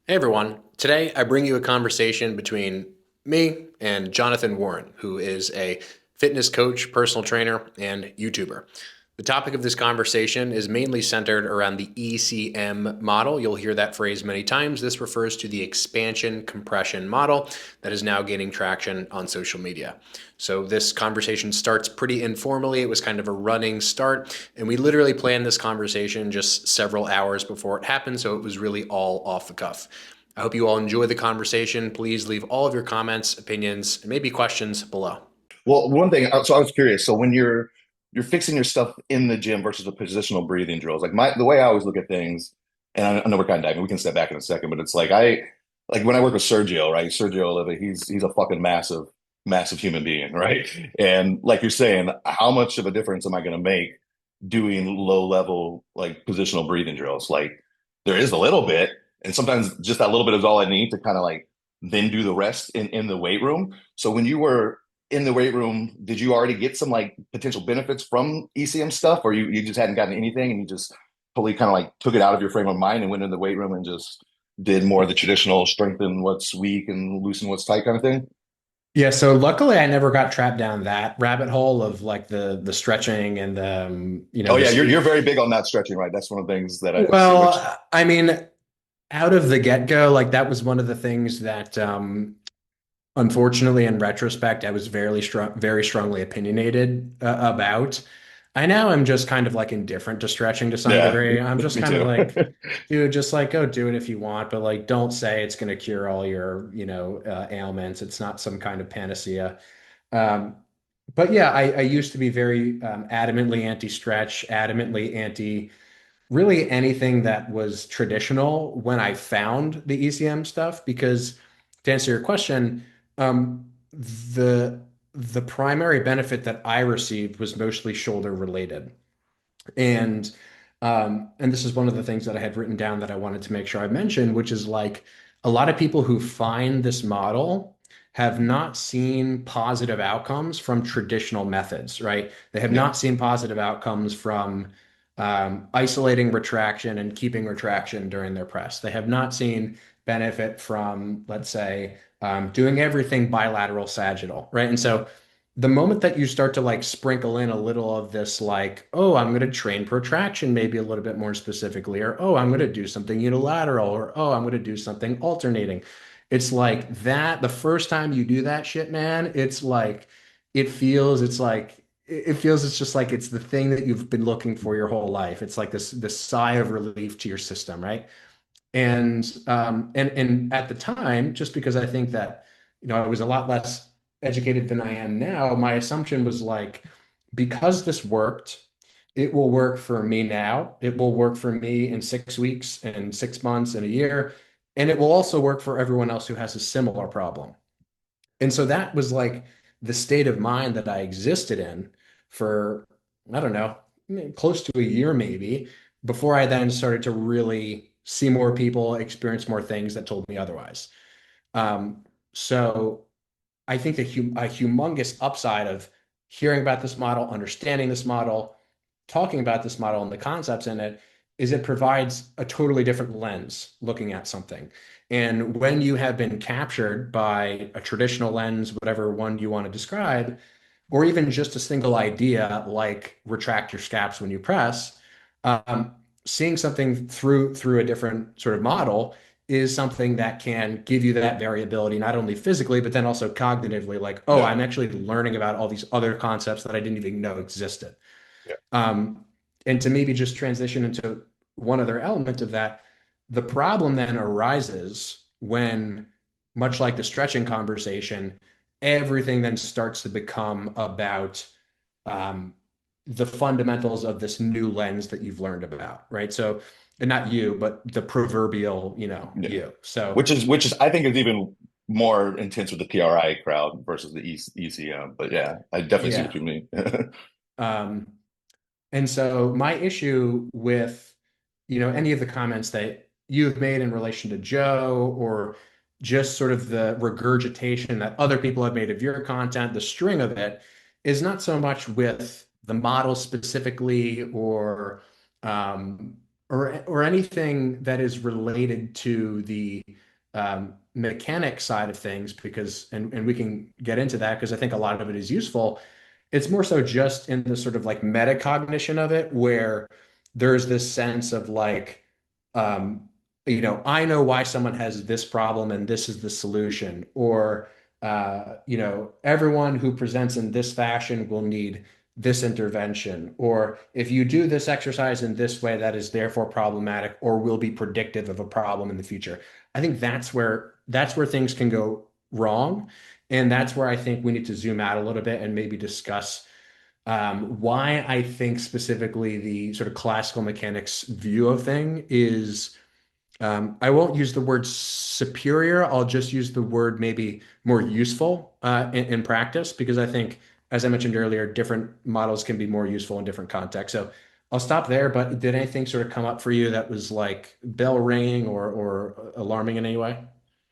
Hey everyone. Today I bring you a conversation between me and Jonathan Warren, who is a fitness coach, personal trainer, and YouTuber. The topic of this conversation is mainly centered around the ECM model. You'll hear that phrase many times. This refers to the expansion compression model that is now gaining traction on social media. So this conversation starts pretty informally. It was kind of a running start, and we literally planned this conversation just several hours before it happened, so it was really all off the cuff. I hope you all enjoy the conversation. Please leave all of your comments, opinions, and maybe questions below. Well, one thing, so I was curious. So when you're fixing your stuff in the gym versus the positional breathing drills, like the way I always look at things, and I know we're kind of diving, we can step back in a second, but it's like like when I work with Sergio, right? Sergio Oliva, he's a fucking massive human being, right? And like you're saying, how much of a difference am I going to make doing low level like positional breathing drills? Like there is a little bit, and sometimes just that little bit is all I need to kind of like then do the rest in the weight room. So when you were in the weight room, did you already get some like potential benefits from ECM stuff, or you just hadn't gotten anything and you just totally kind of like took it out of your frame of mind and went into the weight room and just did more of the traditional strengthen what's weak and loosen what's tight kind of thing? Yeah, so luckily I never got trapped down that rabbit hole of like the stretching and Oh yeah, this. you're very big on that stretching, right? That's one of the things that I see, which Well, I mean, out of the get-go, like that was one of the things that unfortunately, in retrospect, I was very strongly opinionated about. I now am just kind of like indifferent to stretching to some yeah, degree. I'm just me kind of too. like, dude, just like go do it if you want, but like don't say it's going to cure all your, ailments. It's not some kind of panacea. Um, but yeah, I used to be very adamantly anti-stretch, adamantly anti really anything that was traditional when I found the ECM stuff, because to answer your question, the primary benefit that I received was mostly shoulder related. And this is one of the things that I had written down that I wanted to make sure I mentioned, which is like a lot of people who find this model have not seen positive outcomes from traditional methods, right? They have Yeah. not seen positive outcomes from isolating retraction and keeping retraction during their press. They have not seen benefit from, let's say, doing everything bilateral sagittal, right? And so the moment that you start to like sprinkle in a little of this, like, oh, I'm going to train protraction maybe a little bit more specifically, or oh, I'm going to do something unilateral, or oh, I'm going to do something alternating. It's like that. The first time you do that shit, man, it's like, it feels it's just like it's the thing that you've been looking for your whole life. It's like this sigh of relief to your system, right? And at the time, just because I think that, I was a lot less educated than I am now, my assumption was like, because this worked, it will work for me now. It will work for me in 6 weeks and 6 months and a year. And it will also work for everyone else who has a similar problem. And so that was like the state of mind that I existed in for, I don't know, close to a year maybe, before I then started to really see more people, experience more things that told me otherwise. Um, so I think a humongous upside of hearing about this model, understanding this model, talking about this model and the concepts in it is it provides a totally different lens looking at something. And when you have been captured by a traditional lens, whatever one you want to describe, or even just a single idea like retract your scaps when you press, um, seeing something through a different sort of model is something that can give you that variability, not only physically, but then also cognitively, like, oh, Yeah. I'm actually learning about all these other concepts that I didn't even know existed. Yeah. Um, and to maybe just transition into one other element of that, the problem then arises when, much like the stretching conversation, everything then starts to become about um, the fundamentals of this new lens that you've learned about, right? So, and not you, but the proverbial, Yeah. you. So, Which is I think is even more intense with the PRI crowd versus the ECM. But yeah, I definitely see what yeah. you mean. Um, And so my issue with, any of the comments that you've made in relation to Joe, or just sort of the regurgitation that other people have made of your content, the string of it, is not so much with the model specifically, or or anything that is related to the mechanic side of things, because and we can get into that because I think a lot of it is useful. It's more so just in the sort of like metacognition of it, where there's this sense of like, um, I know why someone has this problem and this is the solution, or everyone who presents in this fashion will need this intervention, or if you do this exercise in this way, that is therefore problematic or will be predictive of a problem in the future. I think that's where things can go wrong. And that's where I think we need to zoom out a little bit and maybe discuss why I think specifically the sort of classical mechanics view of thing is I won't use the word superior. I'll just use the word maybe more useful in practice, because I think, as I mentioned earlier, different models can be more useful in different contexts. So I'll stop there. But did anything sort of come up for you that was like bell ringing or alarming in any way?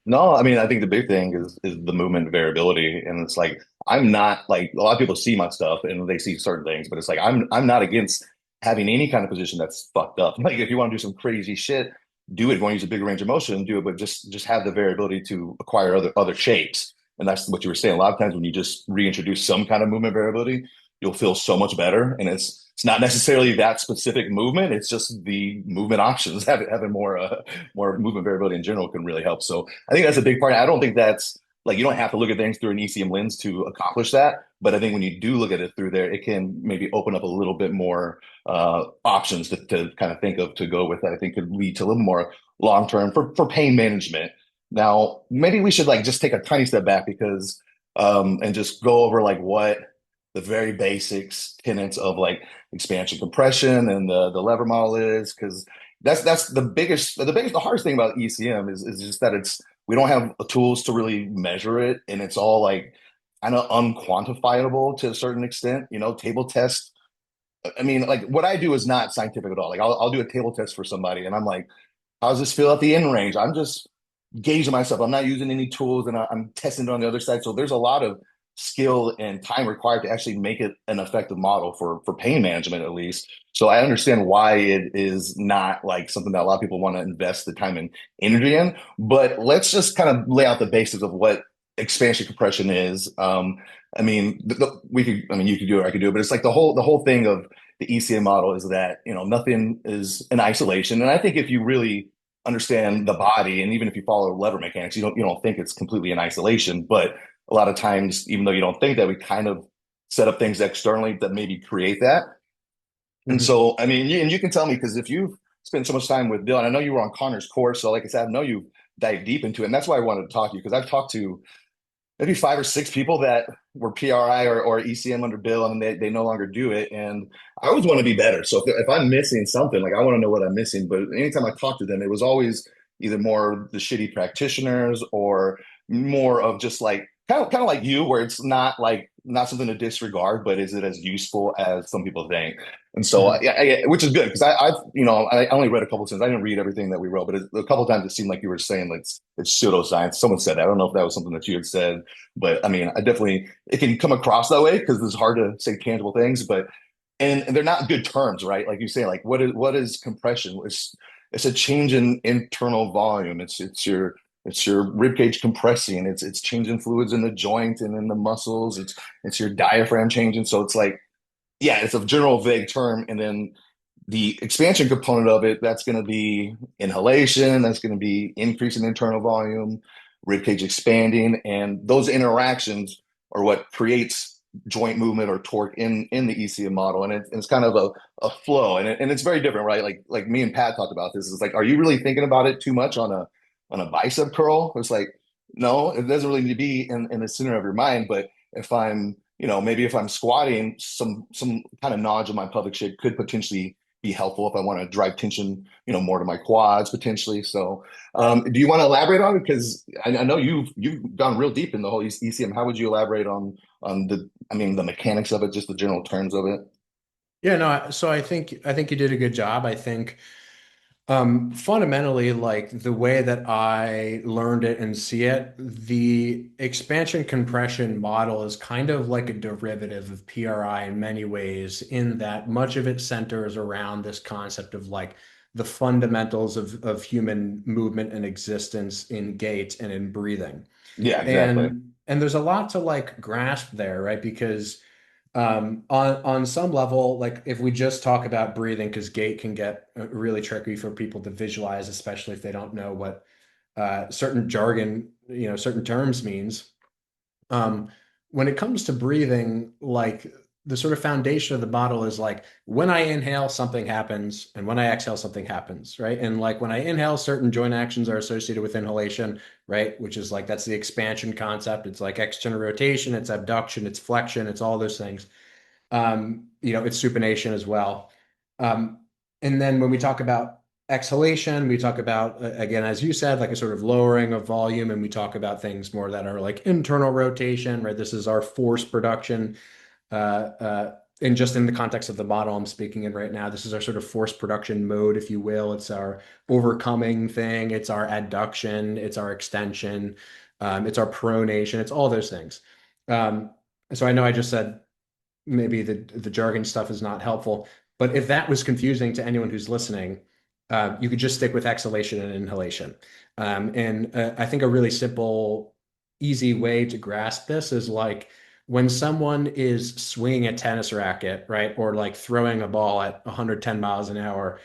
No, I mean, I think the big thing is the movement variability. And it's like I'm not like a lot of people see my stuff and they see certain things, but it's like I'm not against having any kind of position that's fucked up. Like if you want to do some crazy shit, do it. If you want to use a bigger range of motion, do it, but just have the variability to acquire other shapes. And that's what you were saying. A lot of times when you just reintroduce some kind of movement variability, you'll feel so much better. And it's not necessarily that specific movement, it's just the movement options. Having more movement variability in general can really help. So I think that's a big part. I don't think that's like you don't have to look at things through an ECM lens to accomplish that. But I think when you do look at it through there, it can maybe open up a little bit more options to kind of think of to go with that. I think could lead to a little more long term for pain management. Now, maybe we should like just take a tiny step back because and just go over like what the very basics tenets of like expansion compression and the lever model is because that's the hardest thing about ECM is just that it's we don't have tools to really measure it and it's all like kind of unquantifiable to a certain extent, table test. I mean, like what I do is not scientific at all. Like I'll do a table test for somebody and I'm like, how does this feel at the end range? I'm just gauging myself. I'm not using any tools and I'm testing it on the other side. So there's a lot of skill and time required to actually make it an effective model for pain management, at least. So I understand why it is not like something that a lot of people want to invest the time and energy in. But let's just kind of lay out the basics of what expansion compression is. I mean, I mean, you could do it, I could do it, but it's like the whole thing of the ECM model is that, nothing is in isolation. And I think if you really understand the body, and even if you follow lever mechanics, you don't think it's completely in isolation. But a lot of times, even though you don't think that, we kind of set up things externally that maybe create that. And Mhm. so, I mean, you can tell me because if you've spent so much time with Bill, and I know you were on Connor's course, so like I said, I know you dive deep into it, and that's why I wanted to talk to you because I've talked to maybe five or six people that were PRI or ECM under Bill, and they no longer do it. And I always want to be better. So if I'm missing something, like I want to know what I'm missing. But anytime I talk to them, it was always either more the shitty practitioners or more of just like kind of like you, where it's not something to disregard, but is it as useful as some people think? And so, Mhm. which is good because I only read a couple of things. I didn't read everything that we wrote, but a couple of times it seemed like you were saying like it's pseudoscience. Someone said that. I don't know if that was something that you had said, but I mean, I definitely it can come across that way because it's hard to say tangible things, but and they're not good terms, right? Like you say, like what is compression? It's a change in internal volume. It's your rib cage compressing. It's changing fluids in the joint and in the muscles. It's your diaphragm changing. So it's like yeah, it's a general vague term. And then the expansion component of it, that's going to be inhalation, that's going to be increasing internal volume, ribcage expanding, and those interactions are what creates joint movement or torque in the ECM model. And it's kind of a flow, and it's very different, right? Like me and Pat talked about this. It's like, are you really thinking about it too much on a bicep curl? It's like, no, it doesn't really need to be in the center of your mind. But if I'm maybe if I'm squatting, some kind of knowledge of my pelvic shape could potentially be helpful if I want to drive tension, more to my quads potentially. So, do you want to elaborate on it? Because I know you've gone real deep in the whole ECM. How would you elaborate on the mechanics of it, just the general terms of it? Yeah, no, so I think you did a good job. I think fundamentally, like the way that I learned it and see it, the expansion compression model is kind of like a derivative of PRI in many ways, in that much of it centers around this concept of like the fundamentals of human movement and existence in gait and in breathing. Yeah, exactly. And there's a lot to like grasp there, right? Because on some level, like if we just talk about breathing, because gait can get really tricky for people to visualize, especially if they don't know what certain jargon, certain terms means. Um, when it comes to breathing, like the sort of foundation of the model is like when I inhale, something happens, and when I exhale, something happens, right? And like when I inhale, certain joint actions are associated with inhalation, right? Which is like that's the expansion concept. It's like external rotation, it's abduction, it's flexion, it's all those things. It's supination as well. Um, and then when we talk about exhalation, we talk about, again, as you said, like a sort of lowering of volume, and we talk about things more that are like internal rotation, right? This is our force production. And just in the context of the model I'm speaking in right now, this is our sort of force production mode, if you will. It's our overcoming thing, it's our adduction, it's our extension, it's our pronation, it's all those things. Um, so I know I just said maybe the jargon stuff is not helpful. But if that was confusing to anyone who's listening, you could just stick with exhalation and inhalation. And I think a really simple, easy way to grasp this is like when someone is swinging a tennis racket, right, or like throwing a ball at 110 miles an hour.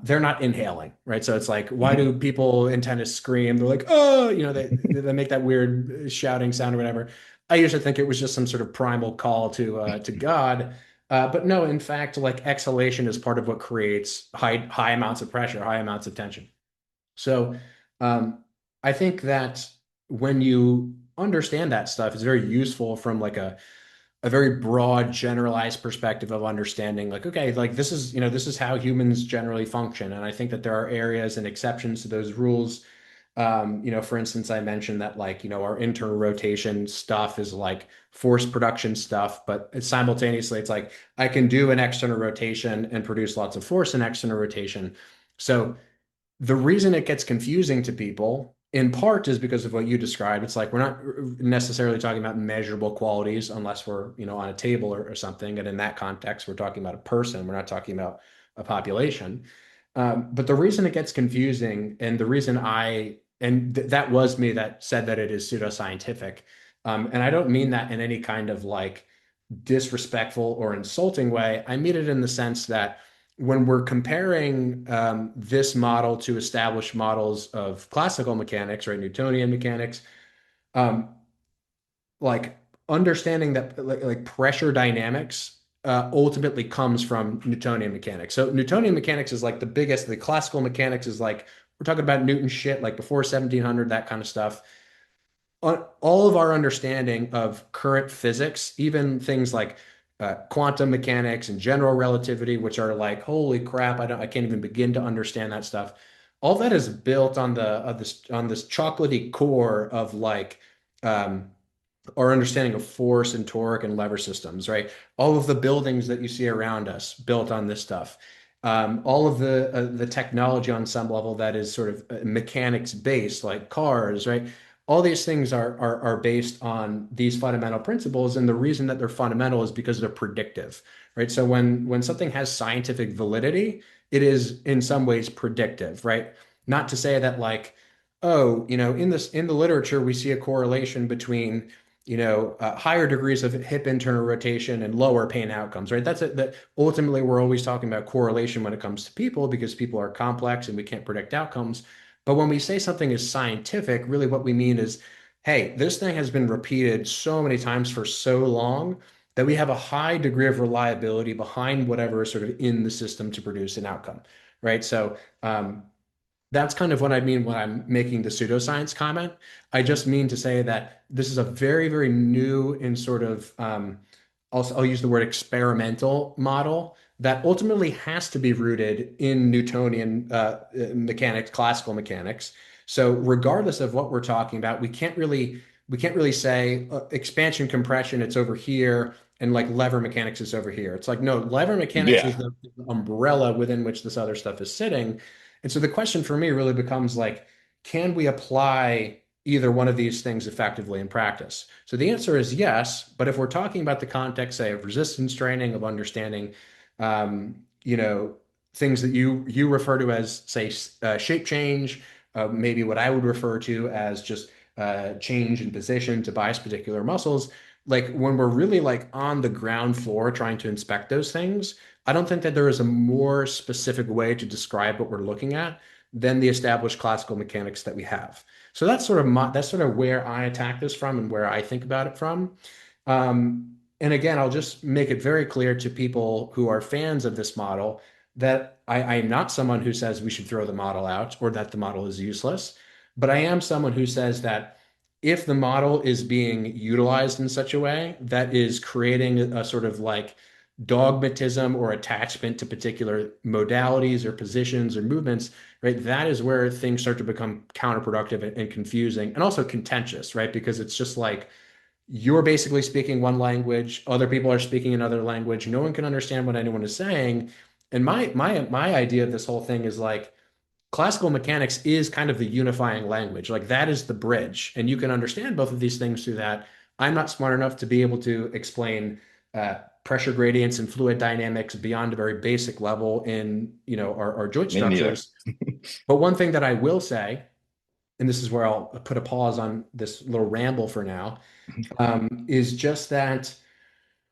They're not inhaling, right? So it's like, why Mhm. do people in tennis scream? They're like, oh, they make that weird shouting sound or whatever. I usually think it was just some sort of primal call to God. But no, in fact, like exhalation is part of what creates high amounts of pressure, high amounts of tension. So um, I think that when you understand that stuff, it's very useful from like a very broad, generalized perspective of understanding, like, okay, like this is how humans generally function. And I think that there are areas and exceptions to those rules. For instance, I mentioned that like, our internal rotation stuff is like force production stuff, but simultaneously it's like I can do an external rotation and produce lots of force in external rotation. So the reason it gets confusing to people in part is because of what you described. It's like we're not necessarily talking about measurable qualities unless we're, on a table or something. And in that context, we're talking about a person. We're not talking about a population. But the reason it gets confusing and the reason that was me that said that it is pseudoscientific. And I don't mean that in any kind of like disrespectful or insulting way. I mean it in the sense that when we're comparing this model to established models of classical mechanics, right, Newtonian mechanics, um, like understanding that like pressure dynamics ultimately comes from Newtonian mechanics. So Newtonian mechanics is like the biggest. The classical mechanics is like we're talking about Newton shit, like before 1700, that kind of stuff. All of our understanding of current physics, even things like quantum mechanics and general relativity, which are like, holy crap, I can't even begin to understand that stuff. All that is built on this chocolatey core of like um, our understanding of force and torque and lever systems, right? All of the buildings that you see around us built on this stuff. All of the technology on some level that is sort of mechanics based, like cars, right? All these things are based on these fundamental principles, and the reason that they're fundamental is because they're predictive, right? So when something has scientific validity, it is in some ways predictive, right? Not to say that like, oh, in the literature we see a correlation between higher degrees of hip internal rotation and lower pain outcomes, right? That's it. That ultimately we're always talking about correlation when it comes to people because people are complex and we can't predict outcomes. But when we say something is scientific, really what we mean is, hey, this thing has been repeated so many times for so long that we have a high degree of reliability behind whatever is sort of in the system to produce an outcome, right? So that's kind of what I mean when I'm making the pseudoscience comment. I just mean to say that this is a very, very new and sort of, I'll use the word experimental model that ultimately has to be rooted in Newtonian mechanics, classical mechanics. So regardless of what we're talking about, we can't really say expansion compression, it's over here, and like lever mechanics is over here. It's like, no, lever mechanics is Yeah. the umbrella within which this other stuff is sitting. And so the question for me really becomes like, can we apply either one of these things effectively in practice? So the answer is yes, but if we're talking about the context, say, of resistance training, of understanding, um, you know, things that you refer to as, say, shape change, maybe what I would refer to as just change in position to bias particular muscles. Like when we're really like on the ground floor trying to inspect those things, I don't think that there is a more specific way to describe what we're looking at than the established classical mechanics that we have. So that's sort of where I attack this from and where I think about it from. And again, I'll just make it very clear to people who are fans of this model that I am not someone who says we should throw the model out or that the model is useless, but I am someone who says that if the model is being utilized in such a way that is creating a sort of like dogmatism or attachment to particular modalities or positions or movements, right? That is where things start to become counterproductive and confusing and also contentious, right? Because it's just like you're basically speaking one language, other people are speaking another language, no one can understand what anyone is saying. And my idea of this whole thing is like classical mechanics is kind of the unifying language. Like that is the bridge, and you can understand both of these things through that. I'm not smart enough to be able to explain pressure gradients and fluid dynamics beyond a very basic level in, our joint Me neither. structures. But one thing that I will say, and this is where I'll put a pause on this little ramble for now, is just that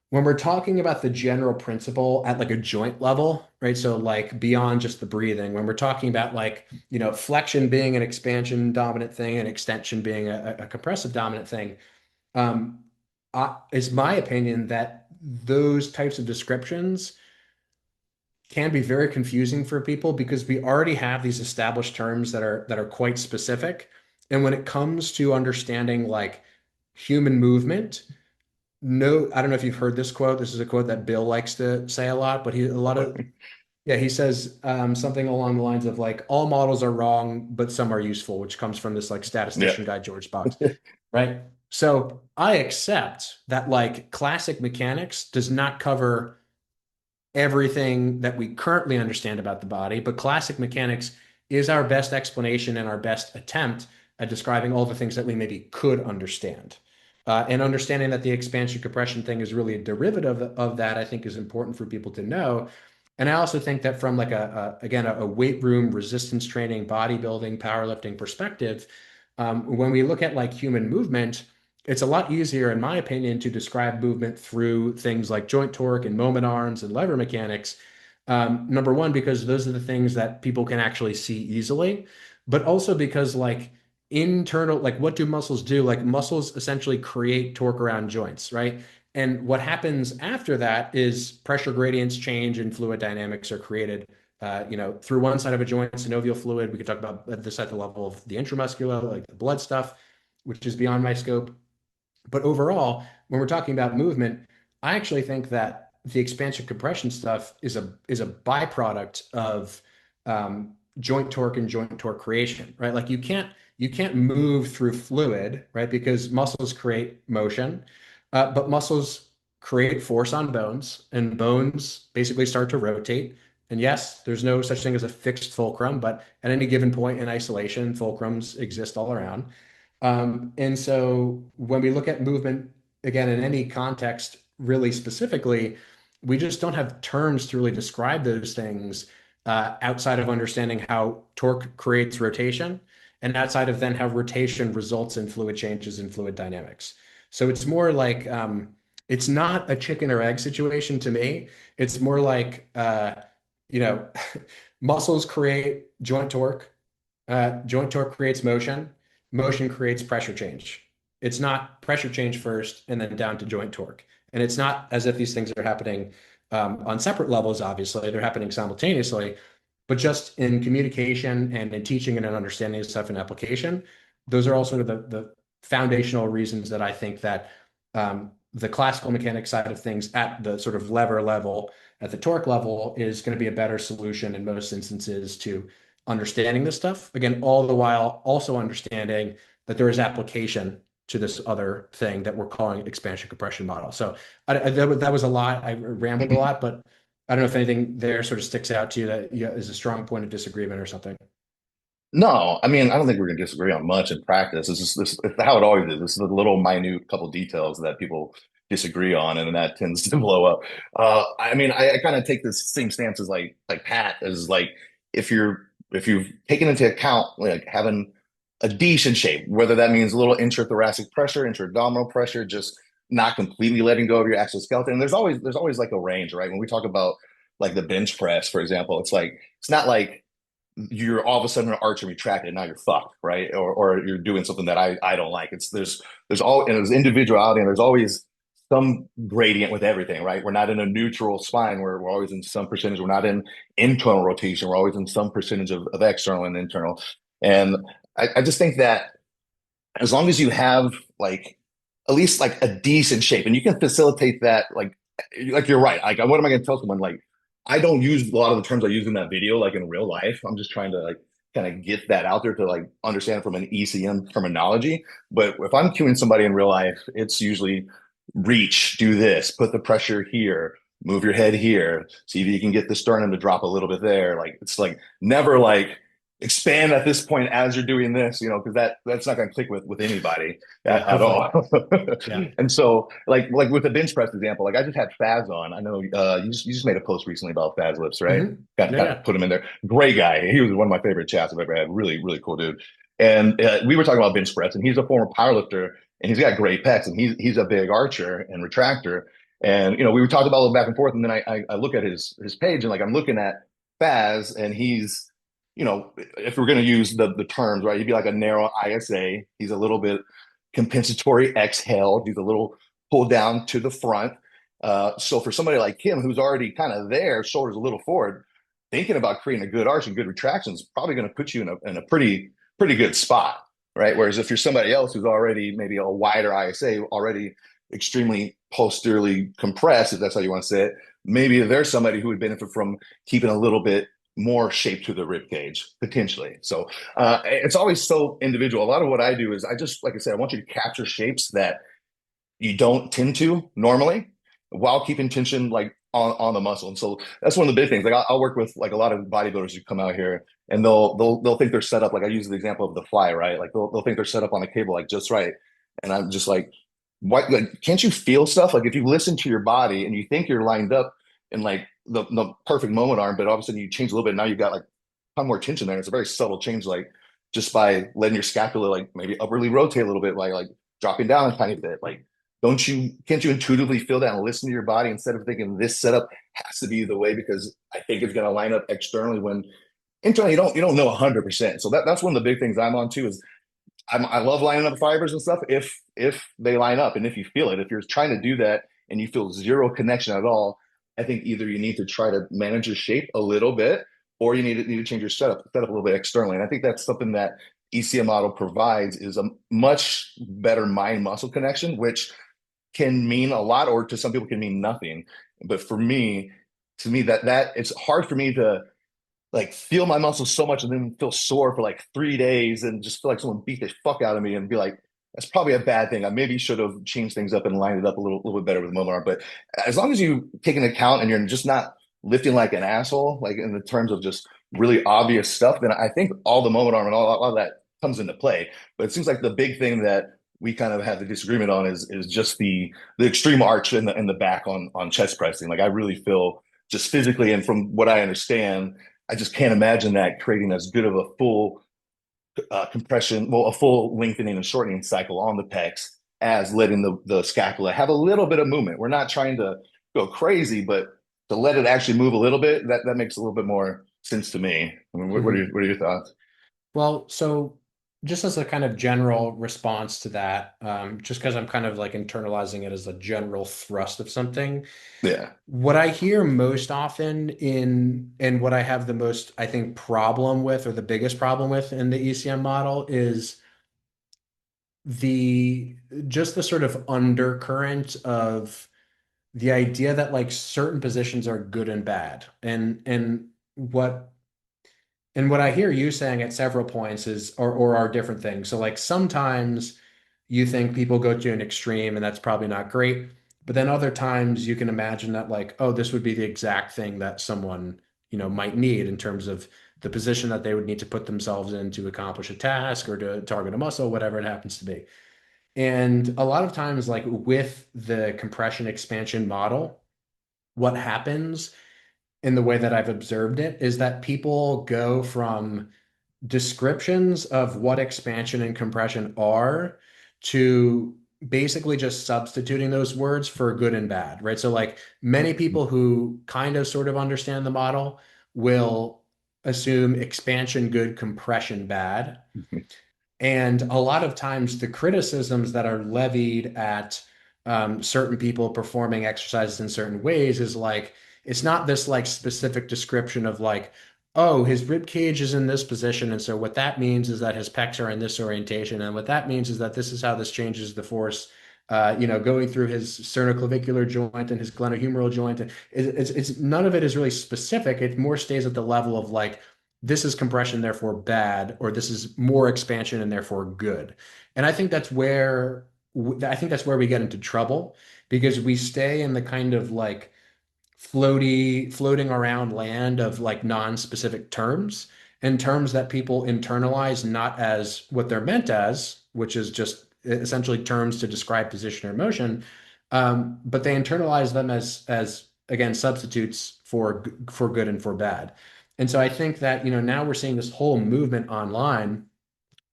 when we're talking about the general principle at like a joint level, right? So like beyond just the breathing, when we're talking about like, flexion being an expansion dominant thing and extension being a compressive dominant thing, um, it's my opinion that those types of descriptions can be very confusing for people because we already have these established terms that are quite specific. And when it comes to understanding like human movement, no, I don't know if you've heard this quote. This is a quote that Bill likes to say a lot, but yeah, he says something along the lines of like, all models are wrong, but some are useful, which comes from this like Yeah. statistician guy, George Box, right? So I accept that like classic mechanics does not cover everything that we currently understand about the body, but classic mechanics is our best explanation and our best attempt at describing all the things that we maybe could understand. And understanding that the expansion compression thing is really a derivative of that, I think is important for people to know. And I also think that from like again, a weight room resistance training, bodybuilding, powerlifting perspective, when we look at like human movement, it's a lot easier, in my opinion, to describe movement through things like joint torque and moment arms and lever mechanics. Number one, because those are the things that people can actually see easily, but also because like internal, like what do muscles do? Like muscles essentially create torque around joints, right? And what happens after that is pressure gradients change and fluid dynamics are created. Through one side of a joint, synovial fluid. We could talk about this at the level of the intramuscular, like the blood stuff, which is beyond my scope. But overall, when we're talking about movement, I actually think that the expansion compression stuff is a byproduct of joint torque and joint torque creation, right? Like you can't move through fluid, right? Because muscles create motion, but muscles create force on bones, and bones basically start to rotate. And yes, there's no such thing as a fixed fulcrum, but at any given point in isolation, fulcrums exist all around. And so when we look at movement, again, in any context, really specifically, we just don't have terms to really describe those things outside of understanding how torque creates rotation and outside of then how rotation results in fluid changes in fluid dynamics. So it's more like it's not a chicken or egg situation to me. It's more like, you know, muscles create joint torque creates motion. Motion creates pressure change. It's not pressure change first and then down to joint torque. And it's not as if these things are happening on separate levels, obviously, they're happening simultaneously, but just in communication and in teaching and in understanding stuff in application, those are all sort of the foundational reasons that I think that the classical mechanics side of things at the sort of lever level, at the torque level, is going to be a better solution in most instances to understanding this stuff. Again, all the while also understanding that there is application to this other thing that we're calling expansion compression model. So that was a lot. I rambled a lot, but I don't know if anything there sort of sticks out to you that is a strong point of disagreement or something. No, I mean, I don't think we're going to disagree on much in practice. It's just this, it's how it always is. It's the little minute couple details that people disagree on, and then that tends to blow up. I mean, I kind of take this same stance as like Pat, as like if you've taken into account like having a decent shape, whether that means a little intrathoracic pressure, intra-abdominal pressure, just not completely letting go of your exoskeleton. And there's always like a range, right? When we talk about like the bench press, for example, it's like it's not like you're all of a sudden an arch and retract and now you're fucked, right? Or you're doing something that I don't like. It's there's all and there's individuality and there's always some gradient with everything, right? We're not in a neutral spine. We're always in some percentage. We're not in internal rotation. We're always in some percentage of external and internal. And I just think that as long as you have like at least like a decent shape and you can facilitate that, like you're right. Like, what am I going to tell someone? Like, I don't use a lot of the terms I use in that video, like in real life. I'm just trying to like kind of get that out there to like understand it from an ECM terminology. But if I'm cueing somebody in real life, it's usually reach, do this, put the pressure here, move your head here, see if you can get the sternum to drop a little bit there. Like it's like never like expand at this point as you're doing this, because that's not going to click with anybody Yeah, at definitely. all. Yeah. And so, like with the bench press example, like I just had Faz on. I know you just made a post recently about Faz lips, right? Got Yeah, kind of yeah. put him in there. Great guy. He was one of my favorite chats I've ever had. Really, really cool dude. And we were talking about bench press, and he's a former powerlifter, and he's got great pecs, and he's a big archer and retractor. And we were talking about a little back and forth, and then I look at his page, and like I'm looking at Faz, and he's if we're going to use the terms, right, he'd be like a narrow ISA. He's a little bit compensatory exhale. He's a little pulled down to the front. So for somebody like him, who's already kind of there, shoulders a little forward, thinking about creating a good arch and good retraction is probably going to put you in a pretty good spot, right? Whereas if you're somebody else who's already maybe a wider ISA, already extremely posteriorly compressed, if that's how you want to say it, maybe there's somebody who would benefit from keeping a little bit more shape to the rib cage potentially. So it's always so individual. A lot of what I do is I just, like I said, I want you to capture shapes that you don't tend to normally while keeping tension like on the muscle. And so that's one of the big things. Like I'll work with like a lot of bodybuilders who come out here and they'll think they're set up. Like I use the example of the fly, right? Like they'll think they're set up on a cable like just right. And I'm just like, what, like, can't you feel stuff? Like if you listen to your body and you think you're lined up in like the perfect moment arm, but all of a sudden you change a little bit. Now you've got like a ton more tension there. It's a very subtle change, like just by letting your scapula like maybe upwardly rotate a little bit, like dropping down a tiny bit. Like, can't you intuitively feel that and listen to your body instead of thinking this setup has to be the way because I think it's going to line up externally when internally you don't know 100%. So that's one of the big things I'm on too is I love lining up fibers and stuff if they line up and if you feel it. If you're trying to do that and you feel zero connection at all, I think either you need to try to manage your shape a little bit, or you need to change your setup a little bit externally. And I think that's something that ECM model provides is a much better mind muscle connection, which can mean a lot, or to some people can mean nothing. But for me, to me that it's hard for me to like feel my muscles so much and then feel sore for like 3 days and just feel like someone beat the fuck out of me and be like, that's probably a bad thing. I maybe should have changed things up and lined it up a little bit better with the moment arm. But as long as you take into account and you're just not lifting like an asshole, like in the terms of just really obvious stuff, then I think all the moment arm and all of that comes into play. But it seems like the big thing that we kind of have the disagreement on is just the extreme arch in the back on chest pressing. Like I really feel just physically and from what I understand, I just can't imagine that creating as good of a full compression, well, a full lengthening and shortening cycle on the pecs as letting the scapula have a little bit of movement. We're not trying to go crazy, but to let it actually move a little bit, that makes a little bit more sense to me. I mean, Mhm. what are your thoughts? Well, so just as a kind of general response to that, just because I'm kind of like internalizing it as a general thrust of something, Yeah. what I hear most often and what I have the most, I think, problem with, or the biggest problem with in the ECM model is the just the sort of undercurrent of the idea that like certain positions are good and bad. And what I hear you saying at several points is or are different things. So like sometimes you think people go to an extreme and that's probably not great. But then other times you can imagine that like, oh, this would be the exact thing that someone, might need in terms of the position that they would need to put themselves in to accomplish a task or to target a muscle, whatever it happens to be. And a lot of times, like with the compression expansion model, what happens in the way that I've observed it is that people go from descriptions of what expansion and compression are to basically just substituting those words for good and bad, right? So, like many people who kind of sort of understand the model will assume expansion good, compression bad. And a lot of times, the criticisms that are levied at certain people performing exercises in certain ways is like, it's not this like specific description of like, oh, his rib cage is in this position. And so what that means is that his pecs are in this orientation. And what that means is that this is how this changes the force, going through his sternoclavicular joint and his glenohumeral joint. And it's none of it is really specific. It more stays at the level of like, this is compression, therefore bad, or this is more expansion and therefore good. And I think that's where we get into trouble because we stay in the kind of like floating around land of like non-specific terms and terms that people internalize not as what they're meant as, which is just essentially terms to describe position or motion, but they internalize them as again substitutes for good and for bad. And so I think that now we're seeing this whole movement online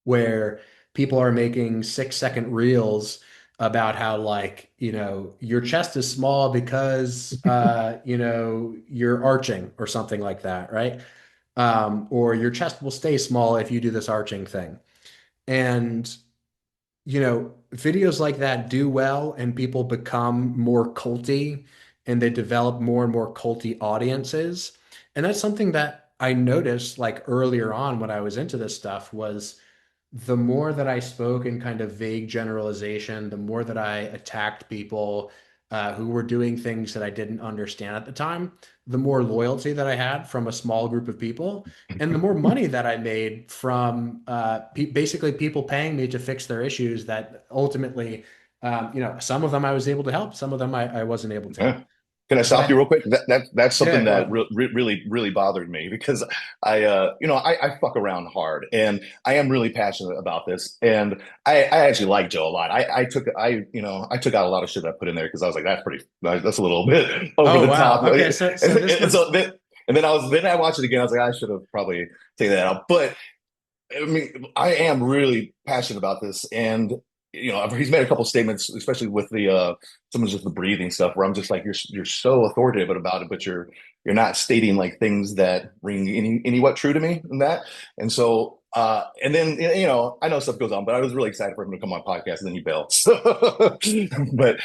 where people are making 6-second reels about how like your chest is small because you're arching or something like that, right? Or your chest will stay small if you do this arching thing. And videos like that do well and people become more culty and they develop more and more culty audiences. And that's something that I noticed like earlier on when I was into this stuff was the more that I spoke in kind of vague generalization, the more that I attacked people who were doing things that I didn't understand at the time, the more loyalty that I had from a small group of people, and the more money that I made from basically people paying me to fix their issues that ultimately, some of them I was able to help, some of them I wasn't able to Yeah. help. Can I But stop you real quick? That's yeah, something go that ahead. really really bothered me because I fuck around hard and I am really passionate about this and I actually like Joe a lot. I took out a lot of shit I put in there because I was like that's a little bit over Oh, the wow. top. Okay. So this And so was, then I watched it again. I was like I should have probably taken that out. But I mean, I am really passionate about this, and he's made a couple statements, especially with the some of just the breathing stuff, where I'm just like, you're so authoritative about it, but you're not stating like things that ring any what true to me in that, and so and then I know stuff goes on, but I was really excited for him to come on podcast, and then he bailed. So, but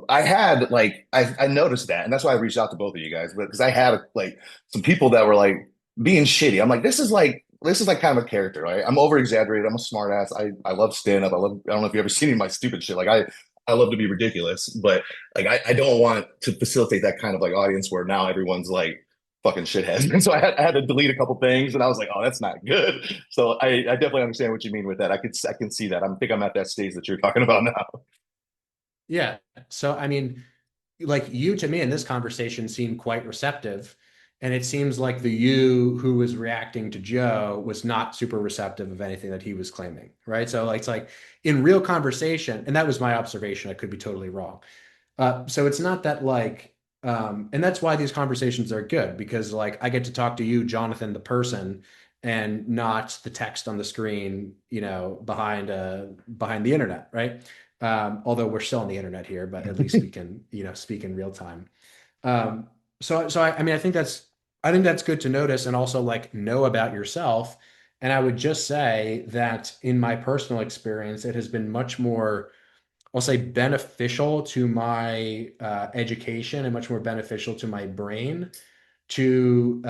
I had like I noticed that, and that's why I reached out to both of you guys, but because I had like some people that were like being shitty. I'm like, this is like kind of a character, right? I'm over exaggerated. I'm a smart ass. I love stand up. I don't know if you ever seen any of my stupid shit. Like I love to be ridiculous, but like I don't want to facilitate that kind of like audience where now everyone's like fucking shitheads. And so I had to delete a couple things and I was like, oh, that's not good. So I definitely understand what you mean with that. I can see that. I think I'm at that stage that you're talking about now. yeah. So, I mean, like you to me in this conversation seemed quite receptive. And it seems like the you who was reacting to Joe was not super receptive of anything that he was claiming, right? So like, it's like in real conversation, and that was my observation. I could be totally wrong. So it's not that like, and that's why these conversations are good because like I get to talk to you, Jonathan, the person, and not the text on the screen, behind the internet, right? Although we're still on the internet here, but at least we can, speak in real time. Um, I mean, I think that's good to notice and also like know about yourself. And I would just say that in my personal experience, it has been much more, I'll say, beneficial to my education and much more beneficial to my brain to,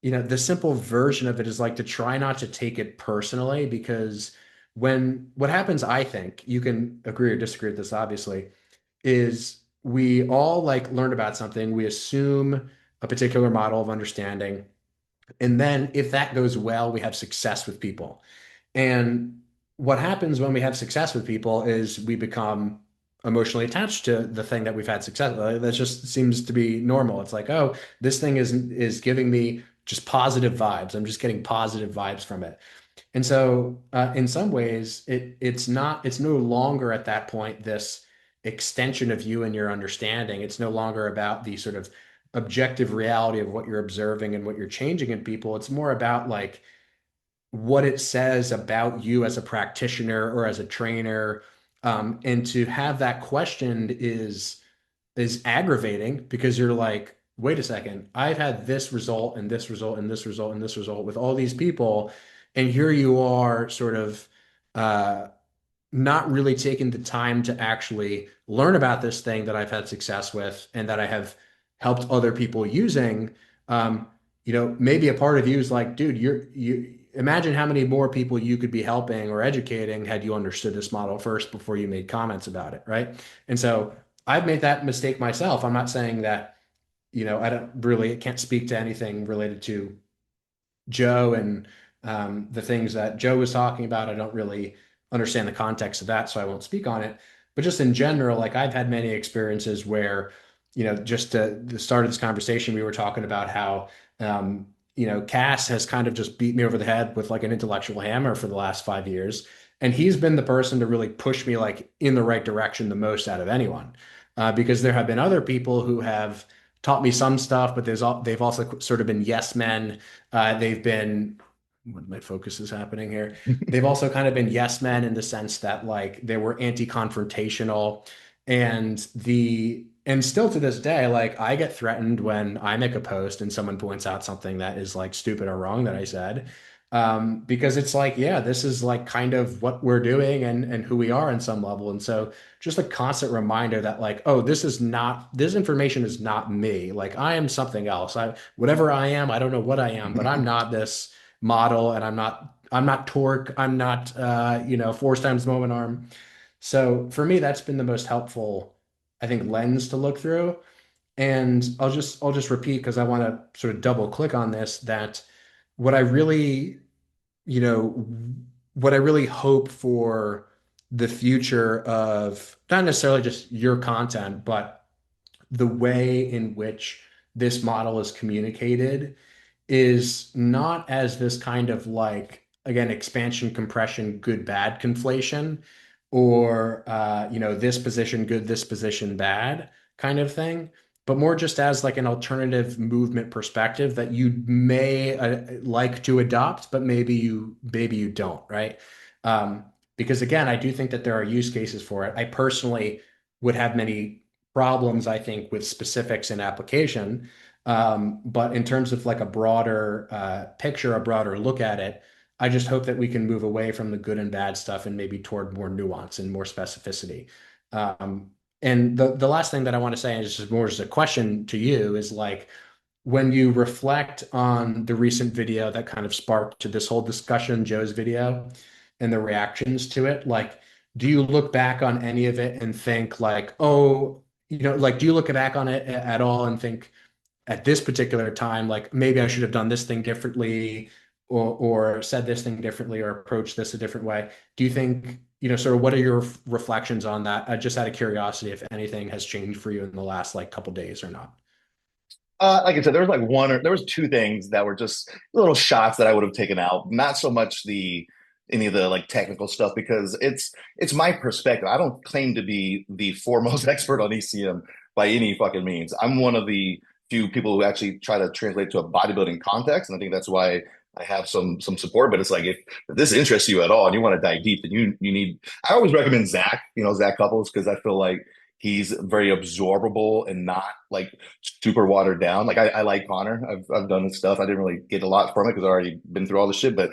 the simple version of it is like to try not to take it personally because what happens, I think, you can agree or disagree with this, obviously, is we all like learn about something, we assume a particular model of understanding, and then if that goes well, we have success with people. And what happens when we have success with people is we become emotionally attached to the thing that we've had success with. That just seems to be normal. It's like, oh, this thing is giving me just positive vibes. I'm just getting positive vibes from it. And so, in some ways, it's no longer at that point this extension of you and your understanding. It's no longer about the sort of objective reality of what you're observing and what you're changing in people. It's more about like what it says about you as a practitioner or as a trainer. And to have that questioned is aggravating because you're like, wait a second, I've had this result and this result and this result and this result with all these people, and here you are sort of uh, not really taking the time to actually learn about this thing that I've had success with and that I have helped other people using. Um, maybe a part of you is like, dude, you imagine how many more people you could be helping or educating had you understood this model first before you made comments about it, right? And so I've made that mistake myself. I'm not saying that, I don't really can't speak to anything related to Joe and the things that Joe was talking about. I don't really understand the context of that, so I won't speak on it. But just in general, like I've had many experiences where, just to the start of this conversation, we were talking about how, Cass has kind of just beat me over the head with like an intellectual hammer for the last 5 years. And he's been the person to really push me like in the right direction the most out of anyone. Because there have been other people who have taught me some stuff, but they've also sort of been yes men. They've been, what my focus is happening here. They've also kind of been yes men in the sense that like they were anti-confrontational, and still to this day, like I get threatened when I make a post and someone points out something that is like stupid or wrong that I said. Because it's like, yeah, this is like kind of what we're doing and who we are in some level. And so just a constant reminder that like, oh, this information is not me. Like I am something else. Whatever I am, I don't know what I am, but I'm not this model, and I'm not torque. I'm not force times moment arm. So for me, that's been the most helpful, I think, lens to look through. And I'll just repeat because I want to sort of double click on this that what I really, you know, what I really hope for the future of not necessarily just your content, but the way in which this model is communicated is not as this kind of like, again, expansion, compression, good, bad conflation, or, this position good, this position bad kind of thing, but more just as like an alternative movement perspective that you may like to adopt, but maybe you don't, right? Um, because again, I do think that there are use cases for it. I personally would have many problems, I think, with specifics in application. But in terms of like a broader picture, a broader look at it, I just hope that we can move away from the good and bad stuff and maybe toward more nuance and more specificity. Um, and the last thing that I want to say is just more as a question to you is like when you reflect on the recent video that kind of sparked to this whole discussion, Joe's video, and the reactions to it, like, do you look back on any of it and think like, oh, like, do you look back on it at all and think, at this particular time, like maybe I should have done this thing differently or said this thing differently or approached this a different way. Do you think, sort of what are your reflections on that? Just out of curiosity, if anything has changed for you in the last like couple days or not. Like I said, there was like there was two things that were just little shots that I would have taken out. Not so much the any of the like technical stuff because it's my perspective. I don't claim to be the foremost expert on ECM by any fucking means. I'm one of the few people who actually try to translate to a bodybuilding context, and I think that's why I have some support. But it's like if this interests you at all and you want to dive deep, then you need. I always recommend Zach, Zach Couples, because I feel like he's very absorbable and not like super watered down. Like I like Connor. I've done his stuff. I didn't really get a lot from it because I already been through all the shit. But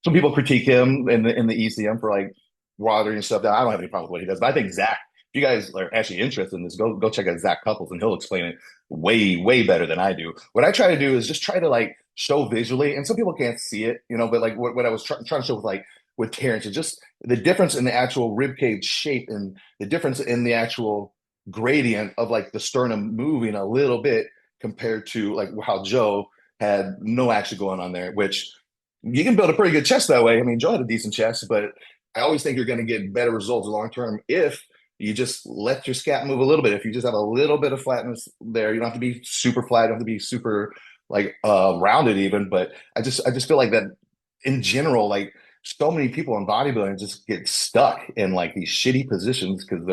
some people critique him in the ECM for like watering stuff down. I don't have any problem with what he does. But I think Zach, if you guys are actually interested in this, go check out Zach Couples and he'll explain it way better than I do. What I try to do is just try to like show visually, and some people can't see it, but like what I was trying to show with Terrence is just the difference in the actual rib cage shape and the difference in the actual gradient of like the sternum moving a little bit compared to like how Joe had no action going on there, which you can build a pretty good chest that way. I mean, Joe had a decent chest, but I always think you're going to get better results long term if you just let your scap move a little bit. If you just have a little bit of flatness there, you don't have to be super flat, you don't have to be super like rounded even. But I just feel like that in general, like so many people in bodybuilding just get stuck in like these shitty positions because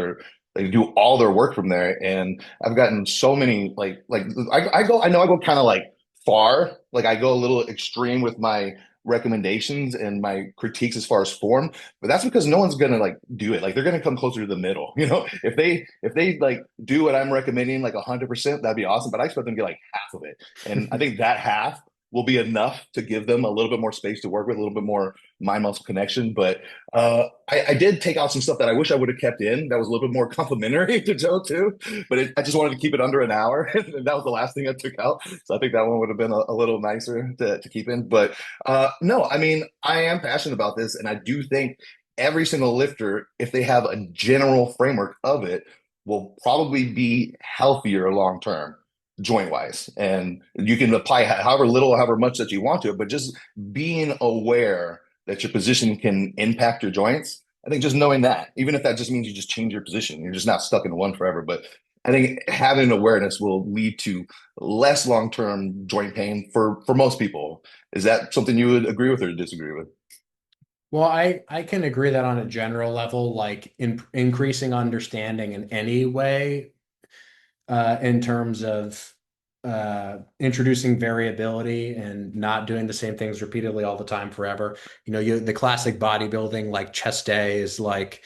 they do all their work from there. And I've gotten so many I know I go kind of like far, like I go a little extreme with my recommendations and my critiques as far as form, but that's because no one's gonna like do it. Like they're gonna come closer to the middle. If they like do what I'm recommending like 100%, that'd be awesome. But I expect them to get like half of it. And I think that half will be enough to give them a little bit more space to work with, a little bit more mind muscle connection. But I did take out some stuff that I wish I would have kept in that was a little bit more complimentary to Joe too. But I just wanted to keep it under an hour, and that was the last thing I took out. So I think that one would have been a little nicer to keep in. But no, I mean, I am passionate about this, and I do think every single lifter, if they have a general framework of it, will probably be healthier long term joint wise. And you can apply however little, however much that you want to it, but just being aware that your position can impact your joints. I think just knowing that, even if that just means you just change your position, you're just not stuck in one forever. But I think having awareness will lead to less long-term joint pain for most people. Is that something you would agree with or disagree with? Well, I can agree that on a general level, like increasing understanding in any way, in terms of introducing variability and not doing the same things repeatedly all the time forever. The classic bodybuilding like chest day is like,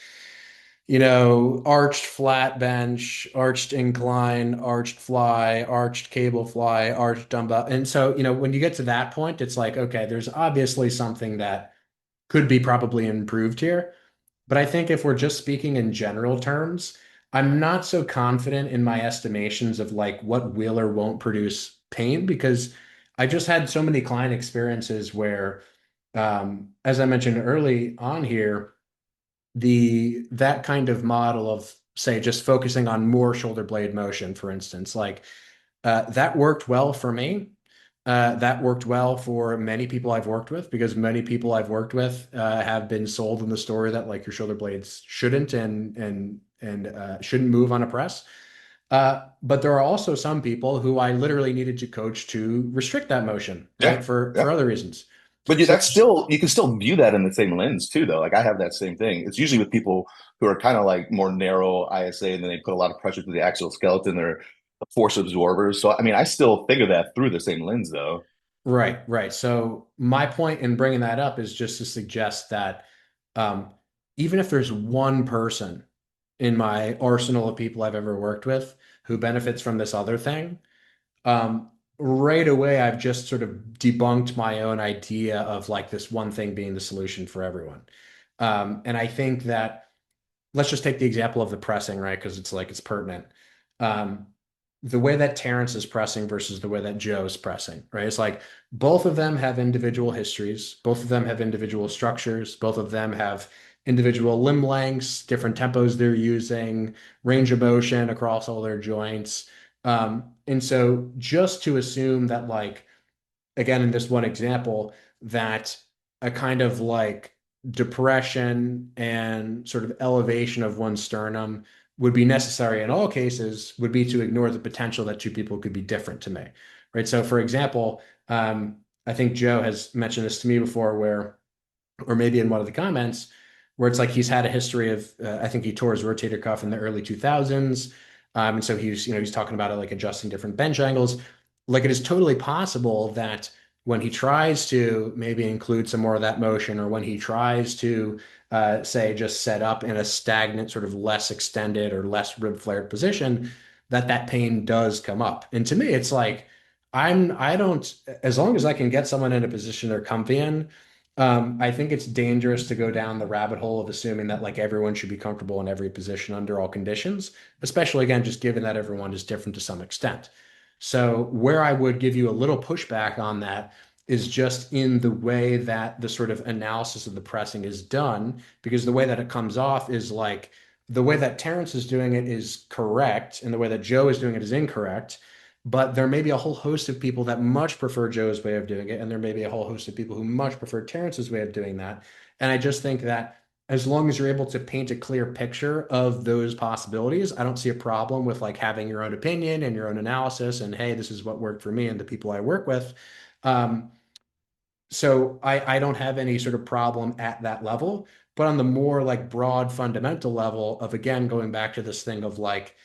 arched flat bench, arched incline, arched fly, arched cable fly, arched dumbbell. And so, when you get to that point, it's like, okay, there's obviously something that could be probably improved here. But I think if we're just speaking in general terms, I'm not so confident in my estimations of like what will or won't produce pain because I just had so many client experiences where, as I mentioned early on here, the that kind of model of say just focusing on more shoulder blade motion, for instance, like that worked well for me. That worked well for many people I've worked with because many people I've worked with have been sold in the story that like your shoulder blades shouldn't and shouldn't move on a press. But there are also some people who I literally needed to coach to restrict that motion, Yeah, right? For yeah. other reasons. But So that's still you can still view that in the same lens too, though. Like I have that same thing. It's usually with people who are kind of like more narrow ISA, and then they put a lot of pressure to the axial skeleton. They're force absorbers. So I mean, I still figure that through the same lens, though. right, right. So my point in bringing that up is just to suggest that um, even if there's one person in my arsenal of people I've ever worked with who benefits from this other thing, right away I've just sort of debunked my own idea of like this one thing being the solution for everyone. And I think that let's just take the example of the pressing, right? Because it's like it's pertinent. Um, the way that Terrence is pressing versus the way that Joe is pressing, right? It's like both of them have individual histories, both of them have individual structures, both of them have individual limb lengths, different tempos they're using, range of motion across all their joints. And so just to assume that, like, again, in this one example, that a kind of like depression and sort of elevation of one's sternum would be necessary in all cases would be to ignore the potential that two people could be different to me, right? So, for example, I think Joe has mentioned this to me before, where, or maybe in one of the comments, where it's like he's had a history of, I think he tore his rotator cuff in the early 2000s. And so he's talking about it like adjusting different bench angles. Like it is totally possible that when he tries to maybe include some more of that motion, or when he tries to, say, just set up in a stagnant, sort of less extended or less rib flared position, that pain does come up. And to me, it's like, I don't, as long as I can get someone in a position they're comfy in, I think it's dangerous to go down the rabbit hole of assuming that like everyone should be comfortable in every position under all conditions, especially again, just given that everyone is different to some extent. So where I would give you a little pushback on that is just in the way that the sort of analysis of the pressing is done, because the way that it comes off is like the way that Terrence is doing it is correct, and the way that Joe is doing it is incorrect. But there may be a whole host of people that much prefer Joe's way of doing it, and there may be a whole host of people who much prefer Terrence's way of doing that. And I just think that as long as you're able to paint a clear picture of those possibilities, I don't see a problem with like having your own opinion and your own analysis and hey, this is what worked for me and the people I work with. Um, So I don't have any sort of problem at that level, but on the more like broad fundamental level of again going back to this thing of like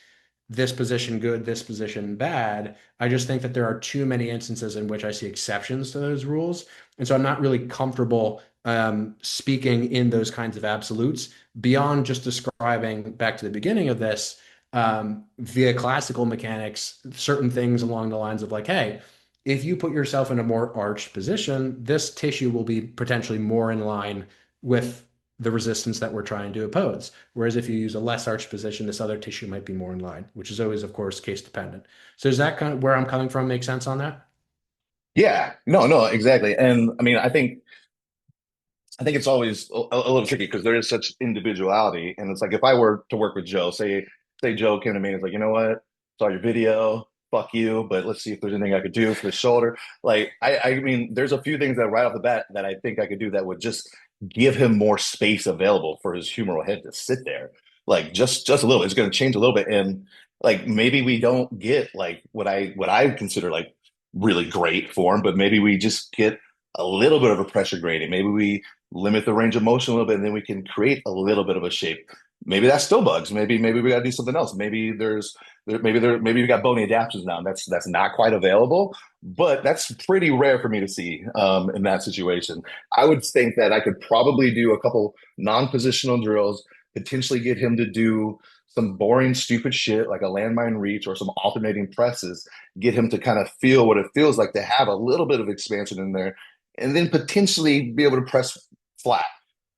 this position good, this position bad. I just think that there are too many instances in which I see exceptions to those rules. And so I'm not really comfortable speaking in those kinds of absolutes beyond just describing back to the beginning of this via classical mechanics, certain things along the lines of like, hey, if you put yourself in a more arched position, this tissue will be potentially more in line with the resistance that we're trying to oppose. Whereas if you use a less arched position, this other tissue might be more in line, which is always, of course, case dependent. So does that kind of where I'm coming from make sense on that? Yeah, no, no, exactly. And I mean, I think it's always a little tricky because there is such individuality. And it's like if I were to work with Joe, say Joe came to me and was like, you know what, saw your video, fuck you, but let's see if there's anything I could do for the shoulder. Like I mean, there's a few things that right off the bat that I think I could do that would just give him more space available for his humeral head to sit there. Like just a little, it's gonna change a little bit. And like maybe we don't get like what I consider like really great form, but maybe we just get a little bit of a pressure gradient. Maybe we limit the range of motion a little bit, and then we can create a little bit of a shape. Maybe that still bugs. Maybe we got to do something else. Maybe we got bony adaptations now. That's not quite available, but that's pretty rare for me to see in that situation. I would think that I could probably do a couple non-positional drills, potentially get him to do some boring, stupid shit like a landmine reach or some alternating presses, get him to kind of feel what it feels like to have a little bit of expansion in there, and then potentially be able to press flat.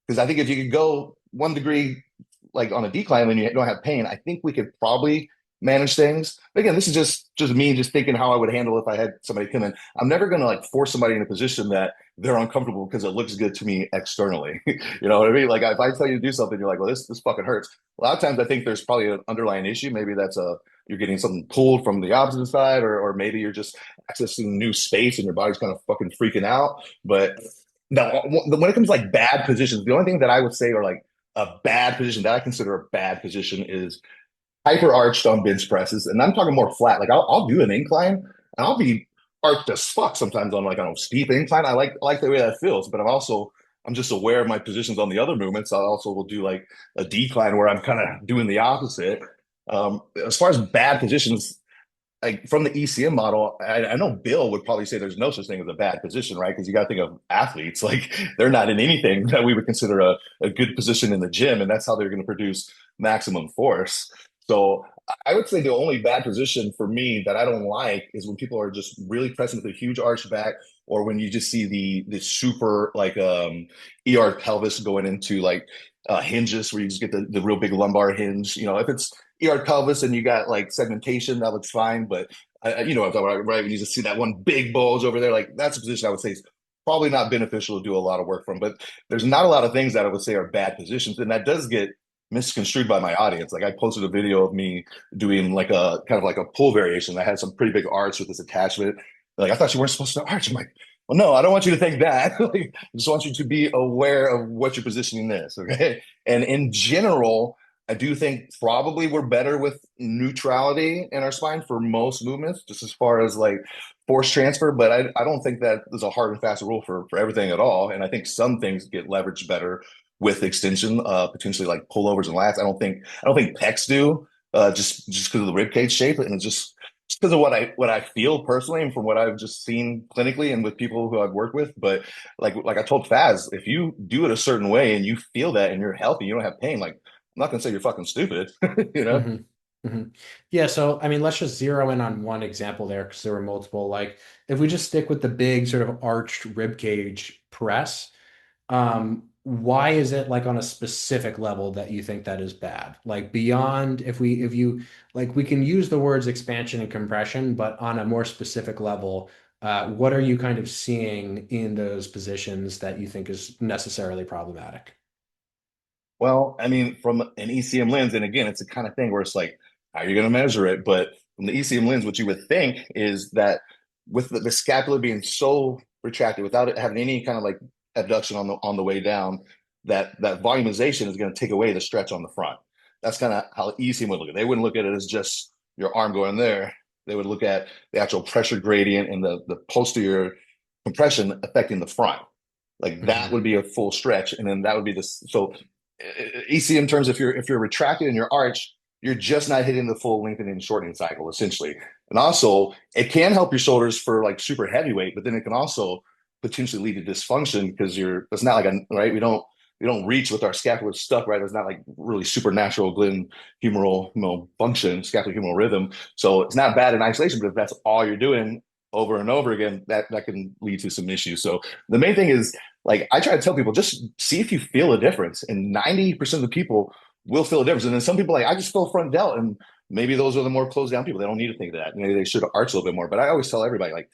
Because I think if you could go 1 degree like on a decline and you don't have pain, I think we could probably manage things. But again, this is just me just thinking how I would handle if I had somebody come in. I'm never gonna like force somebody in a position that they're uncomfortable because it looks good to me externally. You know what I mean? Like if I tell you to do something, you're like, well, this fucking hurts. A lot of times I think there's probably an underlying issue. Maybe that's a you're getting something pulled from the opposite side, or maybe you're just accessing new space and your body's kind of fucking freaking out. But now, when it comes to like bad positions, the only thing that I would say are like a bad position that I consider a bad position is hyper arched on bench presses. And I'm talking more flat. Like I'll do an incline and I'll be arched as fuck sometimes on like on a steep incline. I like the way that feels, but I'm just aware of my positions on the other movements. I also will do like a decline where I'm kind of doing the opposite. As far as bad positions, like from the ECM model, I know Bill would probably say there's no such thing as a bad position, right? Because you got to think of athletes, like they're not in anything that we would consider a good position in the gym, and that's how they're going to produce maximum force. So I would say the only bad position for me that I don't like is when people are just really pressing with a huge arch back, or when you just see the super like ER pelvis going into like hinges where you just get the real big lumbar hinge. You know, if it's ER pelvis and you got like segmentation, that looks fine. But you know, right? When you just see that one big bulge over there, like that's a position I would say is probably not beneficial to do a lot of work from. But there's not a lot of things that I would say are bad positions, and that does get misconstrued by my audience. Like I posted a video of me doing like a kind of like a pull variation. I had some pretty big arch with this attachment. Like I thought you weren't supposed to arch. I'm like, well, no, I don't want you to think that. Like, I just want you to be aware of what you're positioning this. Okay. And in general, I do think probably we're better with neutrality in our spine for most movements, just as far as like force transfer. But I don't think that there's a hard and fast rule for everything at all. And I think some things get leveraged better with extension, potentially like pullovers and lats. I don't think pecs do, just because of the rib cage shape, and it's just because of what I feel personally and from what I've just seen clinically and with people who I've worked with. But like I told Faz, if you do it a certain way and you feel that and you're healthy, you don't have pain, like I'm not gonna say you're fucking stupid, you know? hmm hmm Yeah, so I mean, let's just zero in on one example there because there were multiple. Like, if we just stick with the big sort of arched rib cage press, why is it like on a specific level that you think that is bad? Like beyond if you like we can use the words expansion and compression, but on a more specific level, what are you kind of seeing in those positions that you think is necessarily problematic? Well, I mean, from an ECM lens, and again, it's a kind of thing where it's like, how are you going to measure it? But from the ECM lens, what you would think is that with the scapula being so retracted without it having any kind of like abduction on the way down, that volumization is going to take away the stretch on the front. That's kind of how ECM would look at it. They wouldn't look at it as just your arm going there. They would look at the actual pressure gradient and the posterior compression affecting the front. Like that Mhm. would be a full stretch, and then that would be this. So ECM terms, if you're retracted in your arch, you're just not hitting the full lengthening and shortening cycle essentially. And also, it can help your shoulders for like super heavyweight, but then it can also potentially lead to dysfunction because you're it's not like a right. We don't reach with our scapula stuck right. It's not like really supernatural humeral function, scapulohumeral rhythm. So it's not bad in isolation, but if that's all you're doing over and over again, that can lead to some issues. So the main thing is like I try to tell people, just see if you feel a difference. And 90% of the people will feel a difference. And then some people like, I just feel front delt. And maybe those are the more closed down people. They don't need to think of that. Maybe they should arch a little bit more. But I always tell everybody, like,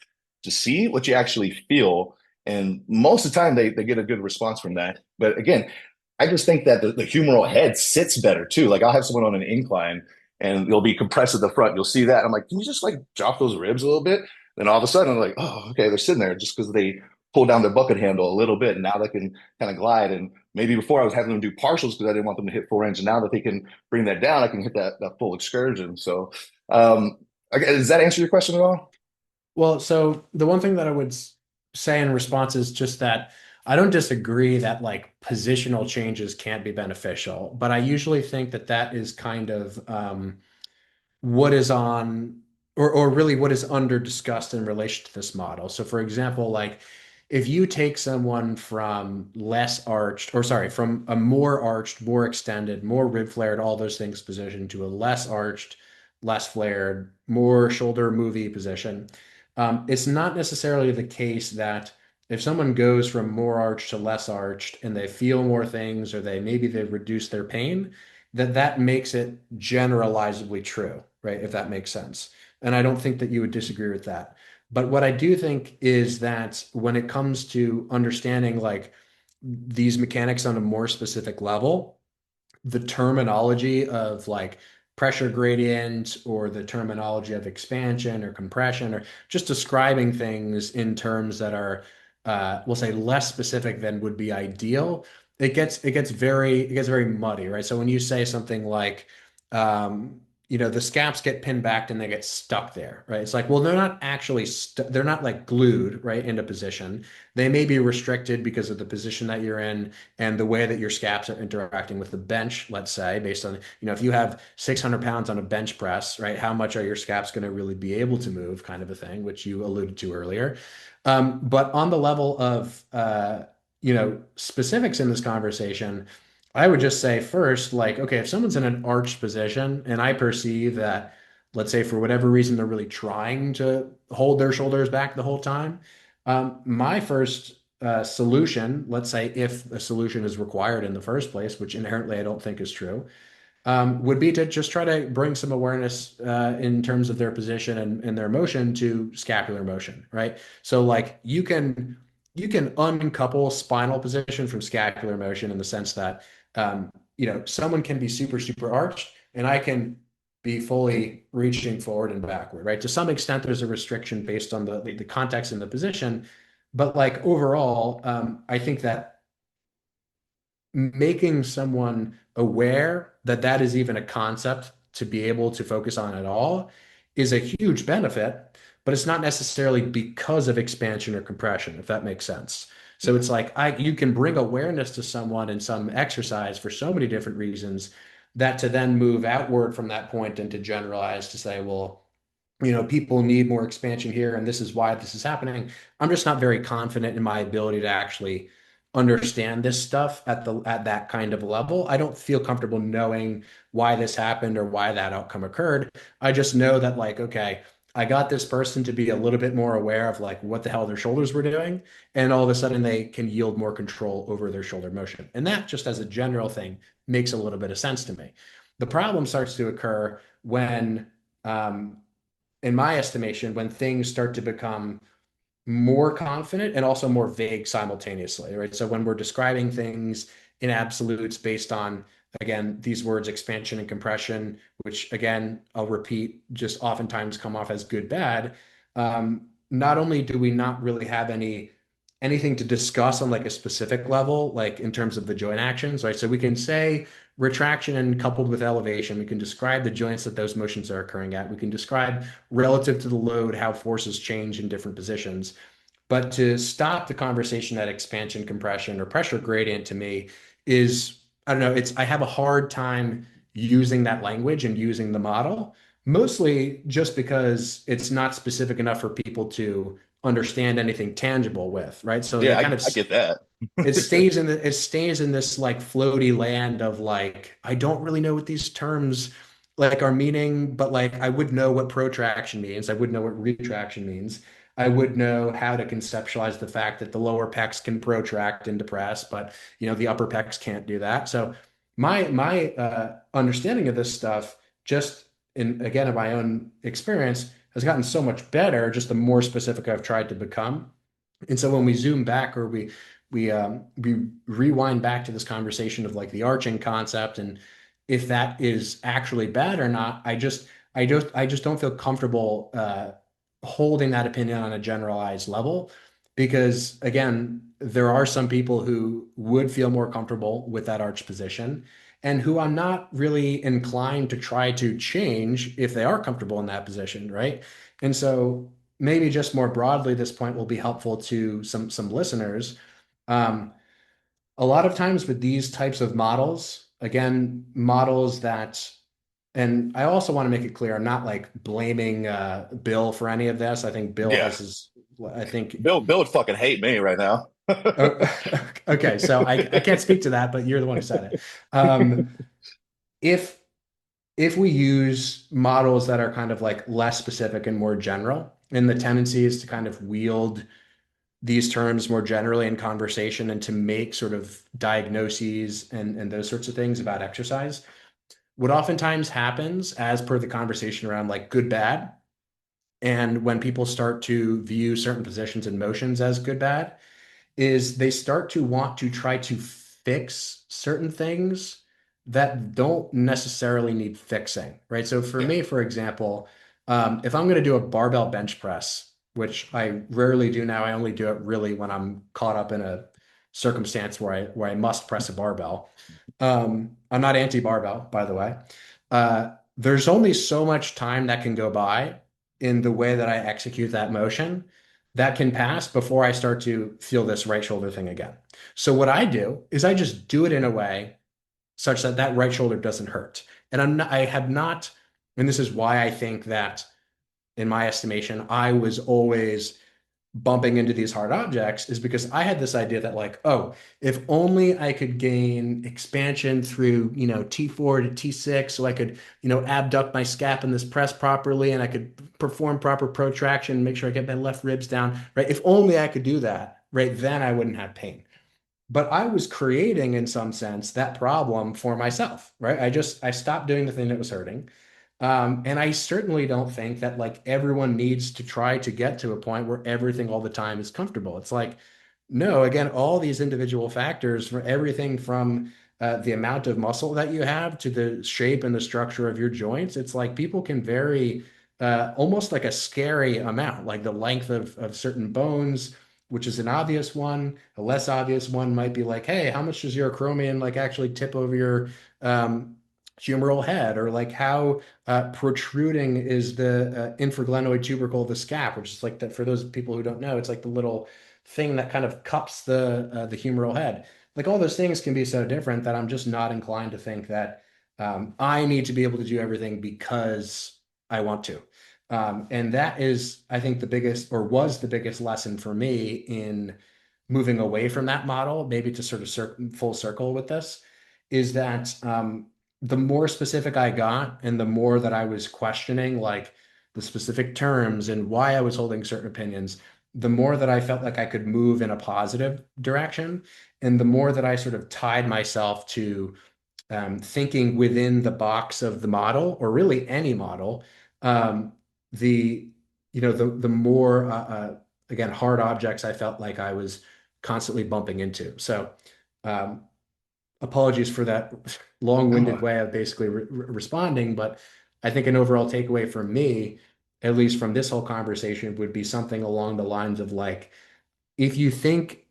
just see what you actually feel. And most of the time they get a good response from that. But again, I just think that the humeral head sits better too. Like I'll have someone on an incline and they'll be compressed at the front. You'll see that. I'm like, can you just like drop those ribs a little bit? Then all of a sudden I'm like, oh, okay, they're sitting there just because they pull down their bucket handle a little bit. And now they can kind of glide. And maybe before I was having them do partials because I didn't want them to hit full range. And now that they can bring that down, I can hit that full excursion. So, okay, does that answer your question at all? Well, so the one thing that I would say in response is just that I don't disagree that like positional changes can't be beneficial, but I usually think that that is kind of what is on or really what is under discussed in relation to this model. So for example, like if you take someone from less arched, or sorry, from a more arched, more extended, more rib flared, all those things position to a less arched, less flared, more shoulder movie position, it's not necessarily the case that if someone goes from more arched to less arched and they feel more things or they've reduced their pain, that makes it generalizably true, right? If that makes sense. And I don't think that you would disagree with that. But what I do think is that when it comes to understanding like these mechanics on a more specific level, the terminology of like pressure gradient or the terminology of expansion or compression or just describing things in terms that are we'll say less specific than would be ideal, it gets very muddy, right? So when you say something like the scaps get pinned back and they get stuck there, right? It's like, well, they're not actually they're not like glued right into position. They may be restricted because of the position that you're in and the way that your scaps are interacting with the bench, let's say, based on, if you have 600 pounds on a bench press, right, how much are your scaps going to really be able to move, kind of a thing, which you alluded to earlier. But on the level of, specifics in this conversation, I would just say first, like, okay, if someone's in an arched position and I perceive that, let's say for whatever reason, they're really trying to hold their shoulders back the whole time, my first solution, let's say if a solution is required in the first place, which inherently I don't think is true, would be to just try to bring some awareness in terms of their position and their motion to scapular motion, right? So like you can uncouple spinal position from scapular motion in the sense that someone can be super super arched and I can be fully reaching forward and backward, right? To some extent, there's a restriction based on the context and the position, but like overall, I think that making someone aware that that is even a concept to be able to focus on at all is a huge benefit, but it's not necessarily because of expansion or compression, if that makes sense. So it's like you can bring awareness to someone in some exercise for so many different reasons that to then move outward from that point and to generalize to say, well, people need more expansion here, and this is why this is happening. I'm just not very confident in my ability to actually understand this stuff at that kind of level. I don't feel comfortable knowing why this happened or why that outcome occurred. I just know that like, okay, I got this person to be a little bit more aware of like what the hell their shoulders were doing, and all of a sudden they can yield more control over their shoulder motion. And that just as a general thing makes a little bit of sense to me. The problem starts to occur when in my estimation, when things start to become more confident and also more vague simultaneously, right? So when we're describing things in absolutes based on, again, these words expansion and compression, which again, I'll repeat, just oftentimes come off as good, bad. Not only do we not really have anything to discuss on like a specific level, like in terms of the joint actions, right? So we can say retraction and coupled with elevation, we can describe the joints that those motions are occurring at. We can describe relative to the load how forces change in different positions. But to stop the conversation at expansion, compression, or pressure gradient to me is, I don't know, I have a hard time using that language and using the model, mostly just because it's not specific enough for people to understand anything tangible with, right? So they Yeah, kind of I get that. it stays in this like floaty land of like I don't really know what these terms like are meaning, but like I would know what protraction means. I would know what retraction means. I would know how to conceptualize the fact that the lower pecs can protract and depress, but the upper pecs can't do that. So my understanding of this stuff, just in again of my own experience, has gotten so much better just the more specific I've tried to become. And so when we zoom back or we rewind back to this conversation of like the arching concept and if that is actually bad or not, I just don't feel comfortable holding that opinion on a generalized level because again, there are some people who would feel more comfortable with that arch position and who I'm not really inclined to try to change if they are comfortable in that position, right? And so maybe just more broadly, this point will be helpful to some listeners. Um, a lot of times with these types of models, again, models that, and I also want to make it clear, I'm not like blaming Bill for any of this. I think Bill Yeah. has his, I think, Bill would fucking hate me right now. oh, okay, so I can't speak to that, but you're the one who said it. Um, if if we use models that are kind of like less specific and more general, and the tendency is to kind of wield these terms more generally in conversation and to make sort of diagnoses and those sorts of things about exercise. What oftentimes happens, as per the conversation around like good, bad, and when people start to view certain positions and motions as good, bad, is they start to want to try to fix certain things that don't necessarily need fixing, right? So for Yeah. me, for example, if I'm going to do a barbell bench press, which I rarely do now, I only do it really when I'm caught up in a circumstance where I must press a barbell. I'm not anti-barbell, by the way. There's only so much time that can go by in the way that I execute that motion that can pass before I start to feel this right shoulder thing again. So what I do is I just do it in a way such that that right shoulder doesn't hurt. And I have not, and this is why I think that in my estimation, I was always bumping into these hard objects is because I had this idea that like, oh, if only I could gain expansion through, T4 to T6 so I could, abduct my scap in this press properly and I could perform proper protraction, make sure I get my left ribs down, right? If only I could do that, right? Then I wouldn't have pain. But I was creating in some sense that problem for myself, right? I stopped doing the thing that was hurting. And I certainly don't think that like everyone needs to try to get to a point where everything all the time is comfortable. It's like, no, again, all these individual factors for everything from the amount of muscle that you have to the shape and the structure of your joints. It's like people can vary almost like a scary amount, like the length of certain bones, which is an obvious one. A less obvious one might be like, hey, how much does your acromion like actually tip over your humeral head, or like how protruding is the infraglenoid tubercle of the scap, which is like that for those people who don't know, it's like the little thing that kind of cups the humeral head. Like all those things can be so different that I'm just not inclined to think that I need to be able to do everything because I want to. And that is, I think, the biggest or was the biggest lesson for me in moving away from that model, maybe to sort of full circle with this, is that the more specific I got and the more that I was questioning like the specific terms and why I was holding certain opinions, the more that I felt like I could move in a positive direction. And the more that I sort of tied myself to thinking within the box of the model or really any model, um, the the more again hard objects I felt like I was constantly bumping into. So um, apologies for that long-winded way of basically responding, but I think an overall takeaway for me, at least from this whole conversation, would be something along the lines of like, if you think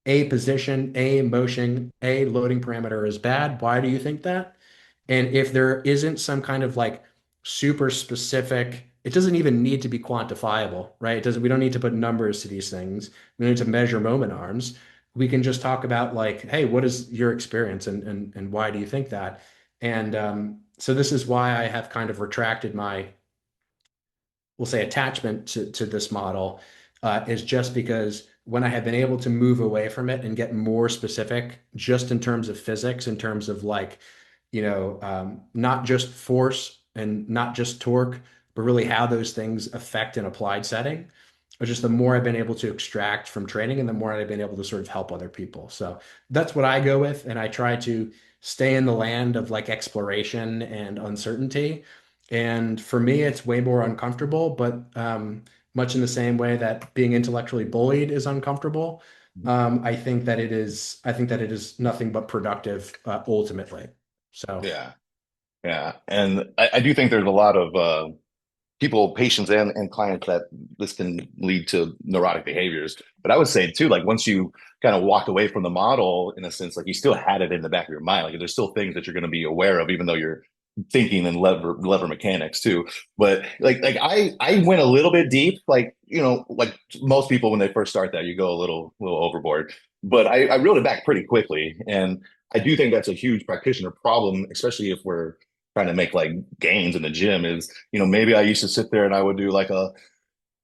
a position, a motion, a loading parameter is bad, why do you think that? And if there isn't some kind of like super specific it doesn't even need to be quantifiable, right? It doesn't, we don't need to put numbers to these things. We don't need to measure moment arms. We can just talk about like, hey, what is your experience and why do you think that? And so this is why I have kind of retracted my, we'll say, attachment to this model, is just because when I have been able to move away from it and get more specific, just in terms of physics, in terms of like, not just force and not just torque, but really how those things affect an applied setting. Or just the more I've been able to extract from training and the more I've been able to sort of help other people. So that's what I go with. And I try to stay in the land of like exploration and uncertainty. And for me, it's way more uncomfortable, but much in the same way that being intellectually bullied is uncomfortable, I think that it is nothing but productive, ultimately. So, Yeah. Yeah. And I do think there's a lot of people, patients and clients that this can lead to neurotic behaviors. But I would say too, like once you kind of walked away from the model, in a sense, like you still had it in the back of your mind. Like there's still things that you're going to be aware of, even though you're thinking in lever mechanics too. But I went a little bit deep, like like most people when they first start that, you go a little overboard. But I reeled it back pretty quickly, and I do think that's a huge practitioner problem, especially if we're trying to make like gains in the gym. Is maybe I used to sit there and I would do like a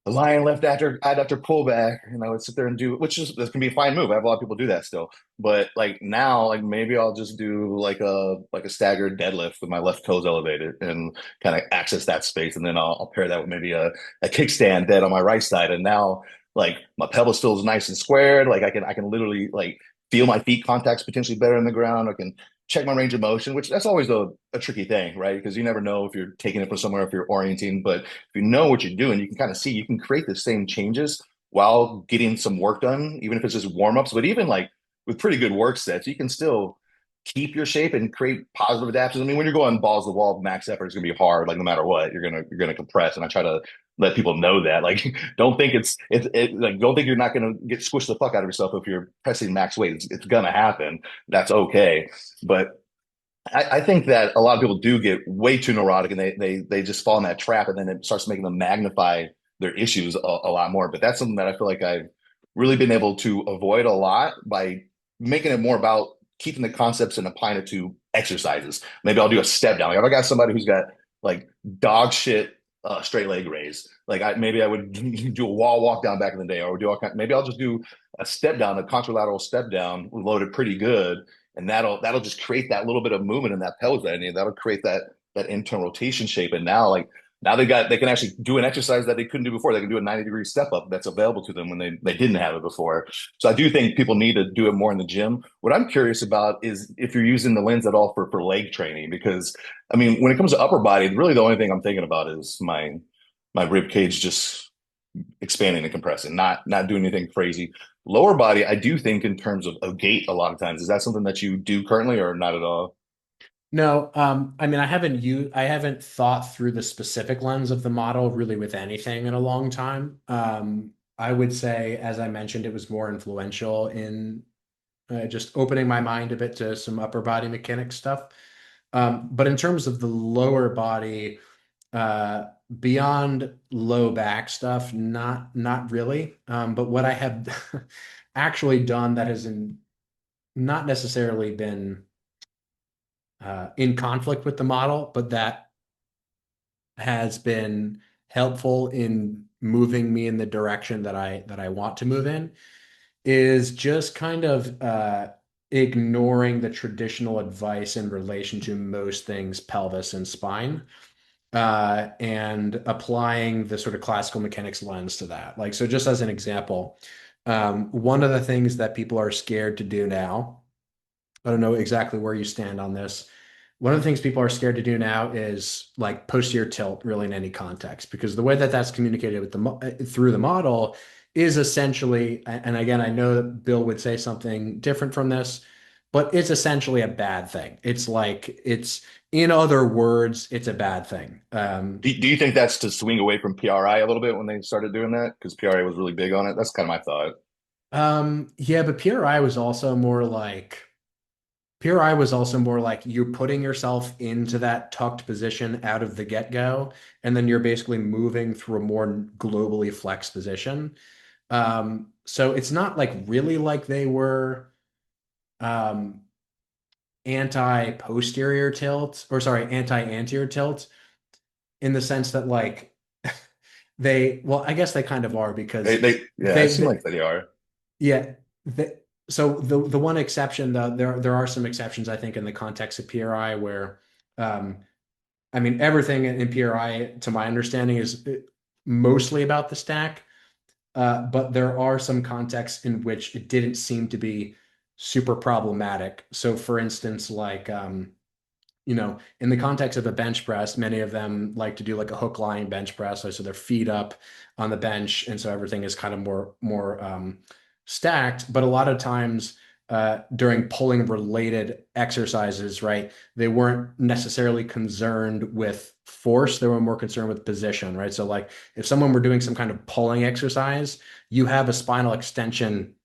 lion left after adductor pullback, and I would sit there and do, which is, this can be a fine move. I have a lot of people do that still, but like now, like maybe I'll just do like a staggered deadlift with my left toes elevated and kind of access that space, and then I'll pair that with maybe a kickstand dead on my right side, and now like my pelvis still is nice and squared. Like I can literally like feel my feet contacts potentially better in the ground. I can check my range of motion, which that's always a tricky thing, right? Because you never know if you're taking it from somewhere, if you're orienting, but if you know what you're doing, you can kind of see, you can create the same changes while getting some work done, even if it's just warm ups. But even like with pretty good work sets, you can still keep your shape and create positive adaptations. I mean, when you're going balls to the wall, max effort is going to be hard. Like no matter what, you're gonna compress. And I try to let people know that. Like, don't think like don't think you're not going to get squished the fuck out of yourself if you're pressing max weight. It's gonna happen. That's okay. But I think that a lot of people do get way too neurotic and they just fall in that trap, and then it starts making them magnify their issues a lot more. But that's something that I feel like I've really been able to avoid a lot by making it more about keeping the concepts and applying it to exercises. Maybe I'll do a step down. Like if I got somebody who's got like dog shit straight leg raise, like maybe I would do a wall walk down back in the day, or do maybe I'll just do a step down, a contralateral step down, loaded pretty good, and that'll just create that little bit of movement in that pelvis band, and that'll create that internal rotation shape. And now they can actually do an exercise that they couldn't do before. They can do a 90-degree step up that's available to them when they didn't have it before. So I do think people need to do it more in the gym. What I'm curious about is if you're using the lens at all for leg training, because I mean, when it comes to upper body, really the only thing I'm thinking about is my rib cage just expanding and compressing, not doing anything crazy. Lower body, I do think in terms of gait a lot of times. Is that something that you do currently or not at all? no, I mean, I haven't thought through the specific lens of the model really with anything in a long time. I would say, as I mentioned, it was more influential in just opening my mind a bit to some upper body mechanics stuff. But in terms of the lower body, uh, beyond low back stuff, not really. But what I have actually done that has not necessarily been in conflict with the model, but that has been helpful in moving me in the direction that I want to move in, is just kind of ignoring the traditional advice in relation to most things pelvis and spine, and applying the sort of classical mechanics lens to that. Like, so just as an example, one of the things that people are scared to do now, I don't know exactly where you stand on this. One of the things people are scared to do now is like posterior tilt really in any context, because the way that that's communicated with through the model is essentially, and again, I know that Bill would say something different from this, but it's essentially a bad thing. It's like, in other words, it's a bad thing. Do you think that's to swing away from PRI a little bit when they started doing that? Because PRI was really big on it. That's kind of my thought. Yeah, but PRI was also more like, PRI was also more like you're putting yourself into that tucked position out of the get-go, and then you're basically moving through a more globally flexed position. So it's not like really like they were um, anti-posterior tilt, or sorry, anti-anterior tilt, in the sense that like well, I guess they kind of are because Yeah, it seemed they like they are. yeah. So the one exception, though, there are some exceptions, I think, in the context of PRI where, um, I mean, everything in PRI, to my understanding, is mostly about the stack. But there are some contexts in which it didn't seem to be super problematic. So, for instance, like in the context of a bench press, many of them like to do like a hook lying bench press, so their feet up on the bench, and so everything is kind of more stacked. But a lot of times during pulling related exercises, right, they weren't necessarily concerned with force; they were more concerned with position, right? So like if someone were doing some kind of pulling exercise, you have a spinal extension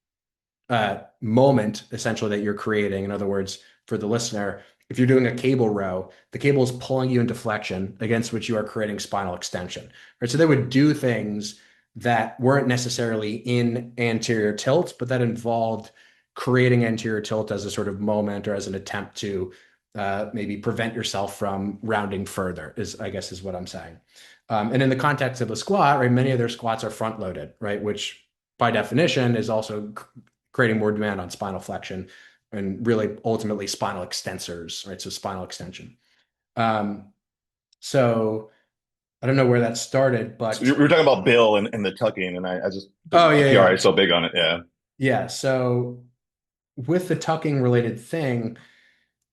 moment essentially that you're creating. In other words, for the listener, if you're doing a cable row, the cable is pulling you into flexion against which you are creating spinal extension. Right. So they would do things that weren't necessarily in anterior tilt, but that involved creating anterior tilt as a sort of moment or as an attempt to maybe prevent yourself from rounding further, is I guess is what I'm saying. And in the context of a squat, right, many of their squats are front loaded, right, which by definition is also creating more demand on spinal flexion and really ultimately spinal extensors, right? So spinal extension. Um, so I don't know where that started, So but we were talking about Bill and the tucking, and I just because oh yeah, PRI yeah, is so big on it. Yeah. yeah. So with the tucking related thing,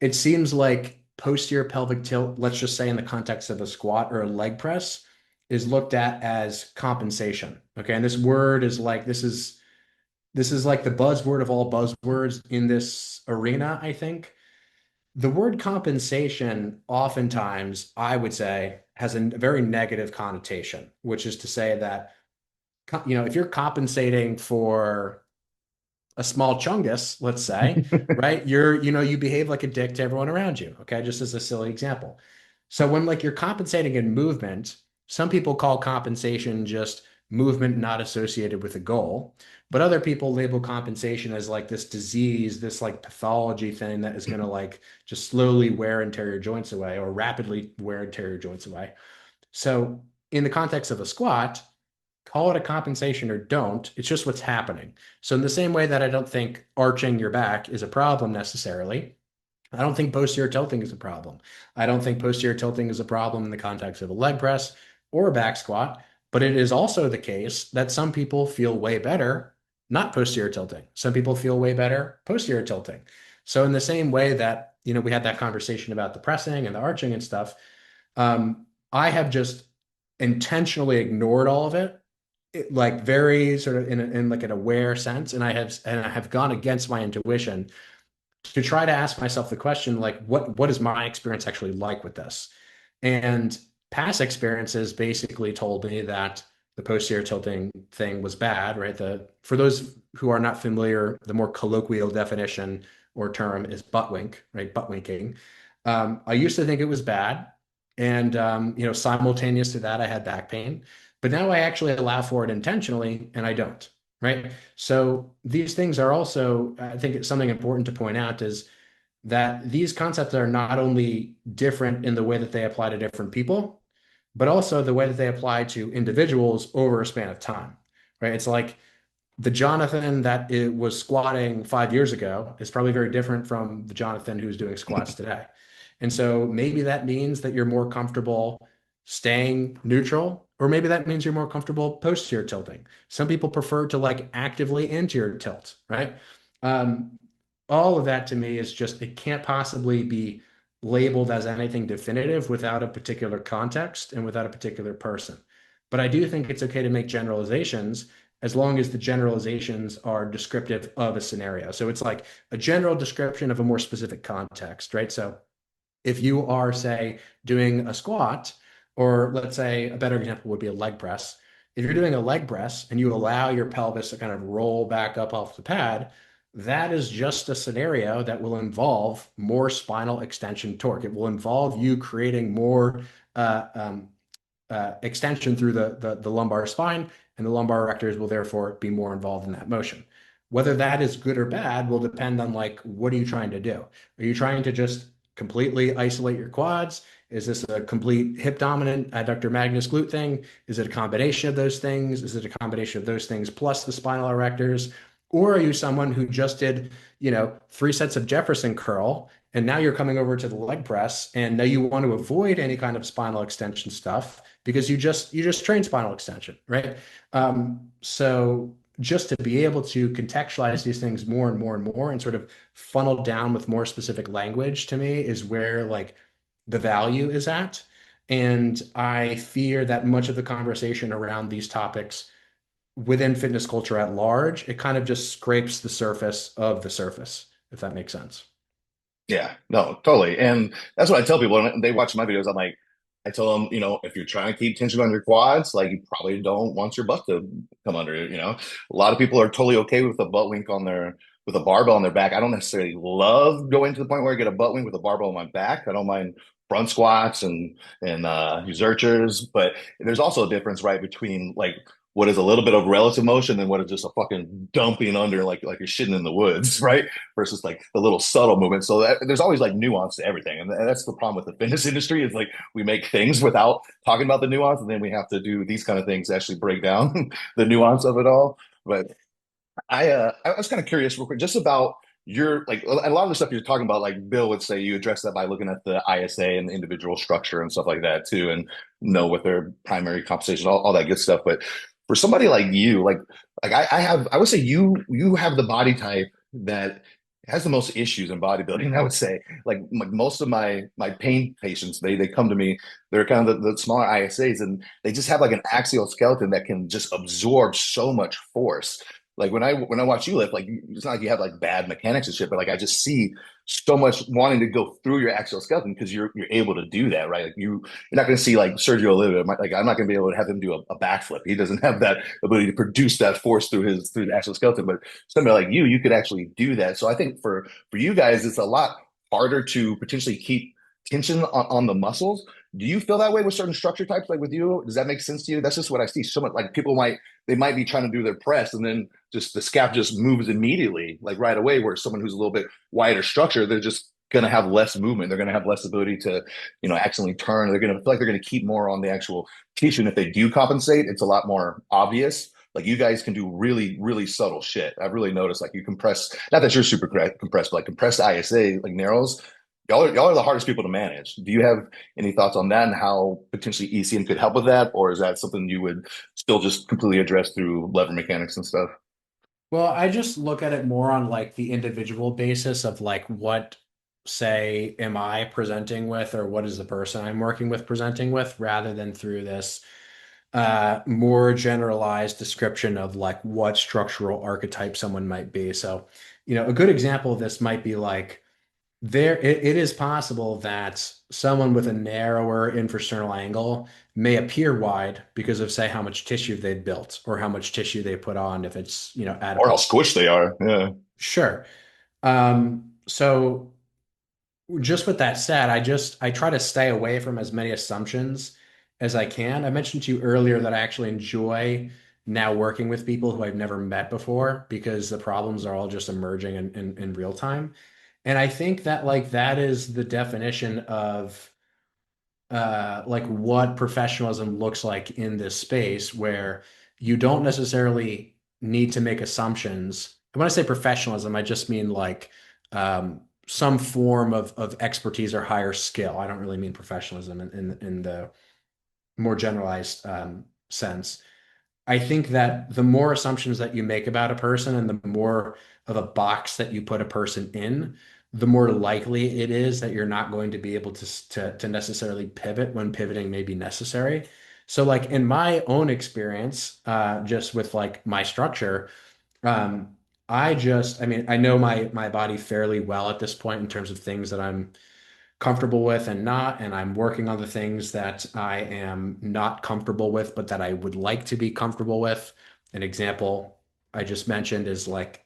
it seems like posterior pelvic tilt, let's just say in the context of a squat or a leg press, is looked at as compensation. Okay, and this word is like this is like the buzzword of all buzzwords in this arena, I think. The word compensation, oftentimes, I would say, has a very negative connotation, which is to say that, if you're compensating for a small chungus, let's say, right? You behave like a dick to everyone around you. Okay. Just as a silly example. So when like you're compensating in movement, some people call compensation just movement not associated with a goal. But other people label compensation as like this disease, this like pathology thing that is going to like just slowly wear anterior joints away or rapidly wear anterior joints away. So in the context of a squat, call it a compensation or don't. It's just what's happening. So in the same way that I don't think arching your back is a problem necessarily, I don't think posterior tilting is a problem. I don't think posterior tilting is a problem in the context of a leg press or a back squat, but it is also the case that some people feel way better not posterior tilting. Some people feel way better posterior tilting. So in the same way that, we had that conversation about the pressing and the arching and stuff, I have just intentionally ignored all of it, like very sort of in like an aware sense, and I have gone against my intuition to try to ask myself the question, like, what is my experience actually like with this? And past experiences basically told me that the posterior tilting thing was bad, right? For those who are not familiar, the more colloquial definition or term is butt wink, right? Butt winking. I used to think it was bad, and simultaneous to that, I had back pain, but now I actually allow for it intentionally, and I don't, right? So these things are also, I think it's something important to point out is that these concepts are not only different in the way that they apply to different people, but also the way that they apply to individuals over a span of time, right? It's like the Jonathan that it was squatting 5 years ago is probably very different from the Jonathan who's doing squats today. And so maybe that means that you're more comfortable staying neutral, or maybe that means you're more comfortable posterior tilting. Some people prefer to like actively anterior tilt, right? Um, all of that to me is just, it can't possibly be labeled as anything definitive without a particular context and without a particular person. But I do think it's okay to make generalizations as long as the generalizations are descriptive of a scenario. So it's like a general description of a more specific context, right? So if you are, say, doing a squat, or let's say a better example would be a leg press. If you're doing a leg press and you allow your pelvis to kind of roll back up off the pad, that is just a scenario that will involve more spinal extension torque. It will involve you creating more uh, um, extension through the lumbar spine, and the lumbar erectors will therefore be more involved in that motion. Whether that is good or bad will depend on like what are you trying to do? Are you trying to just completely isolate your quads? Is this a complete hip dominant adductor magnus glute thing? Is it a combination of those things? Is it a combination of those things plus the spinal erectors? Or are you someone who just did, 3 sets of Jefferson curl, and now you're coming over to the leg press, and now you want to avoid any kind of spinal extension stuff because you just train spinal extension, right? So just to be able to contextualize these things more and more and more and sort of funnel down with more specific language to me is where like the value is at. And I fear that much of the conversation around these topics within fitness culture at large, it kind of just scrapes the surface of the surface, if that makes sense. Yeah, no, totally. And that's what I tell people when they watch my videos. I'm like, I tell them, if you're trying to keep tension on your quads, like you probably don't want your butt to come under it. A lot of people are totally okay with a butt wink with a barbell on their back. I don't necessarily love going to the point where I get a butt wink with a barbell on my back. I don't mind front squats and exertures, but there's also a difference, right, between like what is a little bit of relative motion and what is just a fucking dumping under like you're shitting in the woods, right? Versus like the little subtle movement. So there's always like nuance to everything, and that's the problem with the fitness industry is like we make things without talking about the nuance, and then we have to do these kind of things to actually break down the nuance of it all. But I was kind of curious real quick just about your like a lot of the stuff you're talking about, like Bill would say you address that by looking at the ISA and the individual structure and stuff like that too, and know what their primary compensation, all that good stuff. But for somebody like you, I would say you have the body type that has the most issues in bodybuilding. I would say like most of my pain patients, they come to me, they're kind of the smaller ISAs, and they just have like an axial skeleton that can just absorb so much force. Like when I watch you lift, like it's not like you have like bad mechanics and shit, but like I just see so much wanting to go through your axial skeleton because you're able to do that, right? Like you're not going to see like Sergio Oliva. Like I'm not going to be able to have him do a backflip. He doesn't have that ability to produce that force through the axial skeleton. But somebody like you could actually do that. So I think for you guys, it's a lot harder to potentially keep tension on the muscles. Do you feel that way with certain structure types? Like with you, does that make sense to you? That's just what I see. So much like people might be trying to do their press and then just the scap just moves immediately, like right away. Where someone who's a little bit wider structure, they're just going to have less movement. They're going to have less ability to, accidentally turn. They're going to feel like they're going to keep more on the actual tissue. And if they do compensate, it's a lot more obvious. Like you guys can do really, really subtle shit. I've really noticed like you compress, not that you're super compressed, but like compressed ISA, like narrows. Y'all are the hardest people to manage. Do you have any thoughts on that and how potentially ECM could help with that? Or is that something you would still just completely address through lever mechanics and stuff? Well, I just look at it more on like the individual basis of like what, say, am I presenting with, or what is the person I'm working with presenting with, rather than through this more generalized description of like what structural archetype someone might be. So, a good example of this might be like it is possible that someone with a narrower infrasternal angle may appear wide because of, say, how much tissue they've built or how much tissue they put on if it's, Or how adipose. squished they are. Yeah. Sure. So just with that said, I try to stay away from as many assumptions as I can. I mentioned to you earlier that I actually enjoy now working with people who I've never met before because the problems are all just emerging in real time. And I think that like that is the definition of like what professionalism looks like in this space where you don't necessarily need to make assumptions. And when I say professionalism, I just mean like some form of expertise or higher skill. I don't really mean professionalism in the more generalized sense. I think that the more assumptions that you make about a person and the more of a box that you put a person in, the more likely it is that you're not going to be able to necessarily pivot when pivoting may be necessary. So, like in my own experience, just with like my structure, I mean, I know my body fairly well at this point in terms of things that I'm comfortable with and not, and I'm working on the things that I am not comfortable with, but that I would like to be comfortable with. An example I just mentioned is like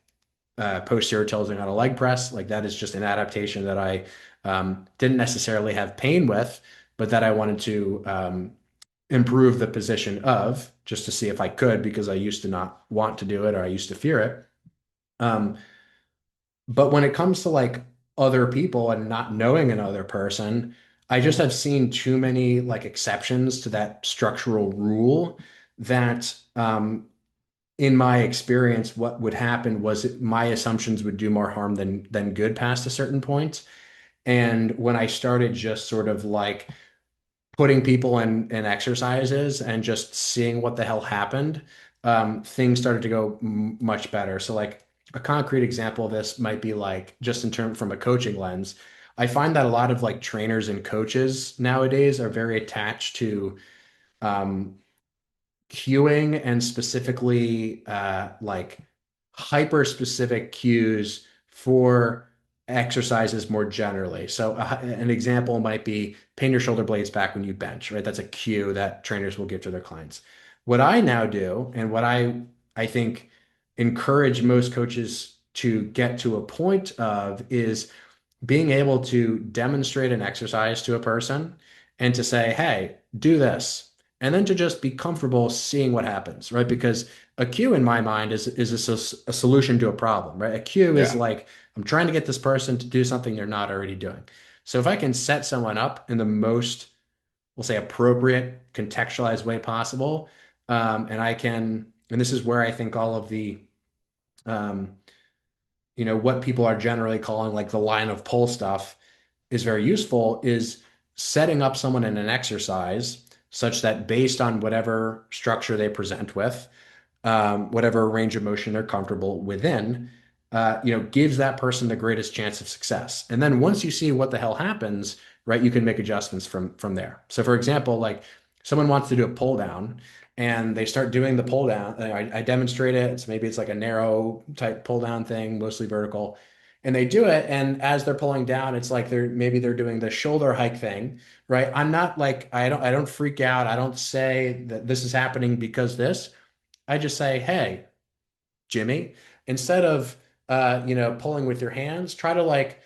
posterior tilting on a leg press. Like that is just an adaptation that I didn't necessarily have pain with, but that I wanted to improve the position of just to see if I could because I used to not want to do it or I used to fear it. Um, but when it comes to like other people and not knowing another person, I just have seen too many like exceptions to that structural rule that in my experience, what would happen was my assumptions would do more harm than good past a certain point. And when I started just sort of like putting people in exercises and just seeing what the hell happened, things started to go much better. So like a concrete example of this might be like just in term from a coaching lens, I find that a lot of like trainers and coaches nowadays are very attached to um, cueing and specifically like hyper specific cues for exercises more generally. So an example might be pin your shoulder blades back when you bench, right? That's a cue that trainers will give to their clients. What I now do and what I think encourage most coaches to get to a point of is being able to demonstrate an exercise to a person and to say, hey, do this. And then to just be comfortable seeing what happens, right? Because a cue in my mind is a solution to a problem, right? A cue is Yeah. like, I'm trying to get this person to do something they're not already doing. So if I can set someone up in the most, we'll say, appropriate, contextualized way possible, and I can, and this is where I think all of the, um, what people are generally calling like the line of pull stuff is very useful is setting up someone in an exercise such that based on whatever structure they present with, whatever range of motion they're comfortable within, gives that person the greatest chance of success. And then once you see what the hell happens, right, you can make adjustments from there. So for example, like someone wants to do a pull down and they start doing the pull down. I demonstrate it. Maybe it's like a narrow type pull down thing, mostly vertical. And they do it, and as they're pulling down, it's like they're doing the shoulder hike thing, right? I'm not like I don't freak out. I don't say that this is happening because this. I just say, hey, Jimmy, instead of pulling with your hands, try to like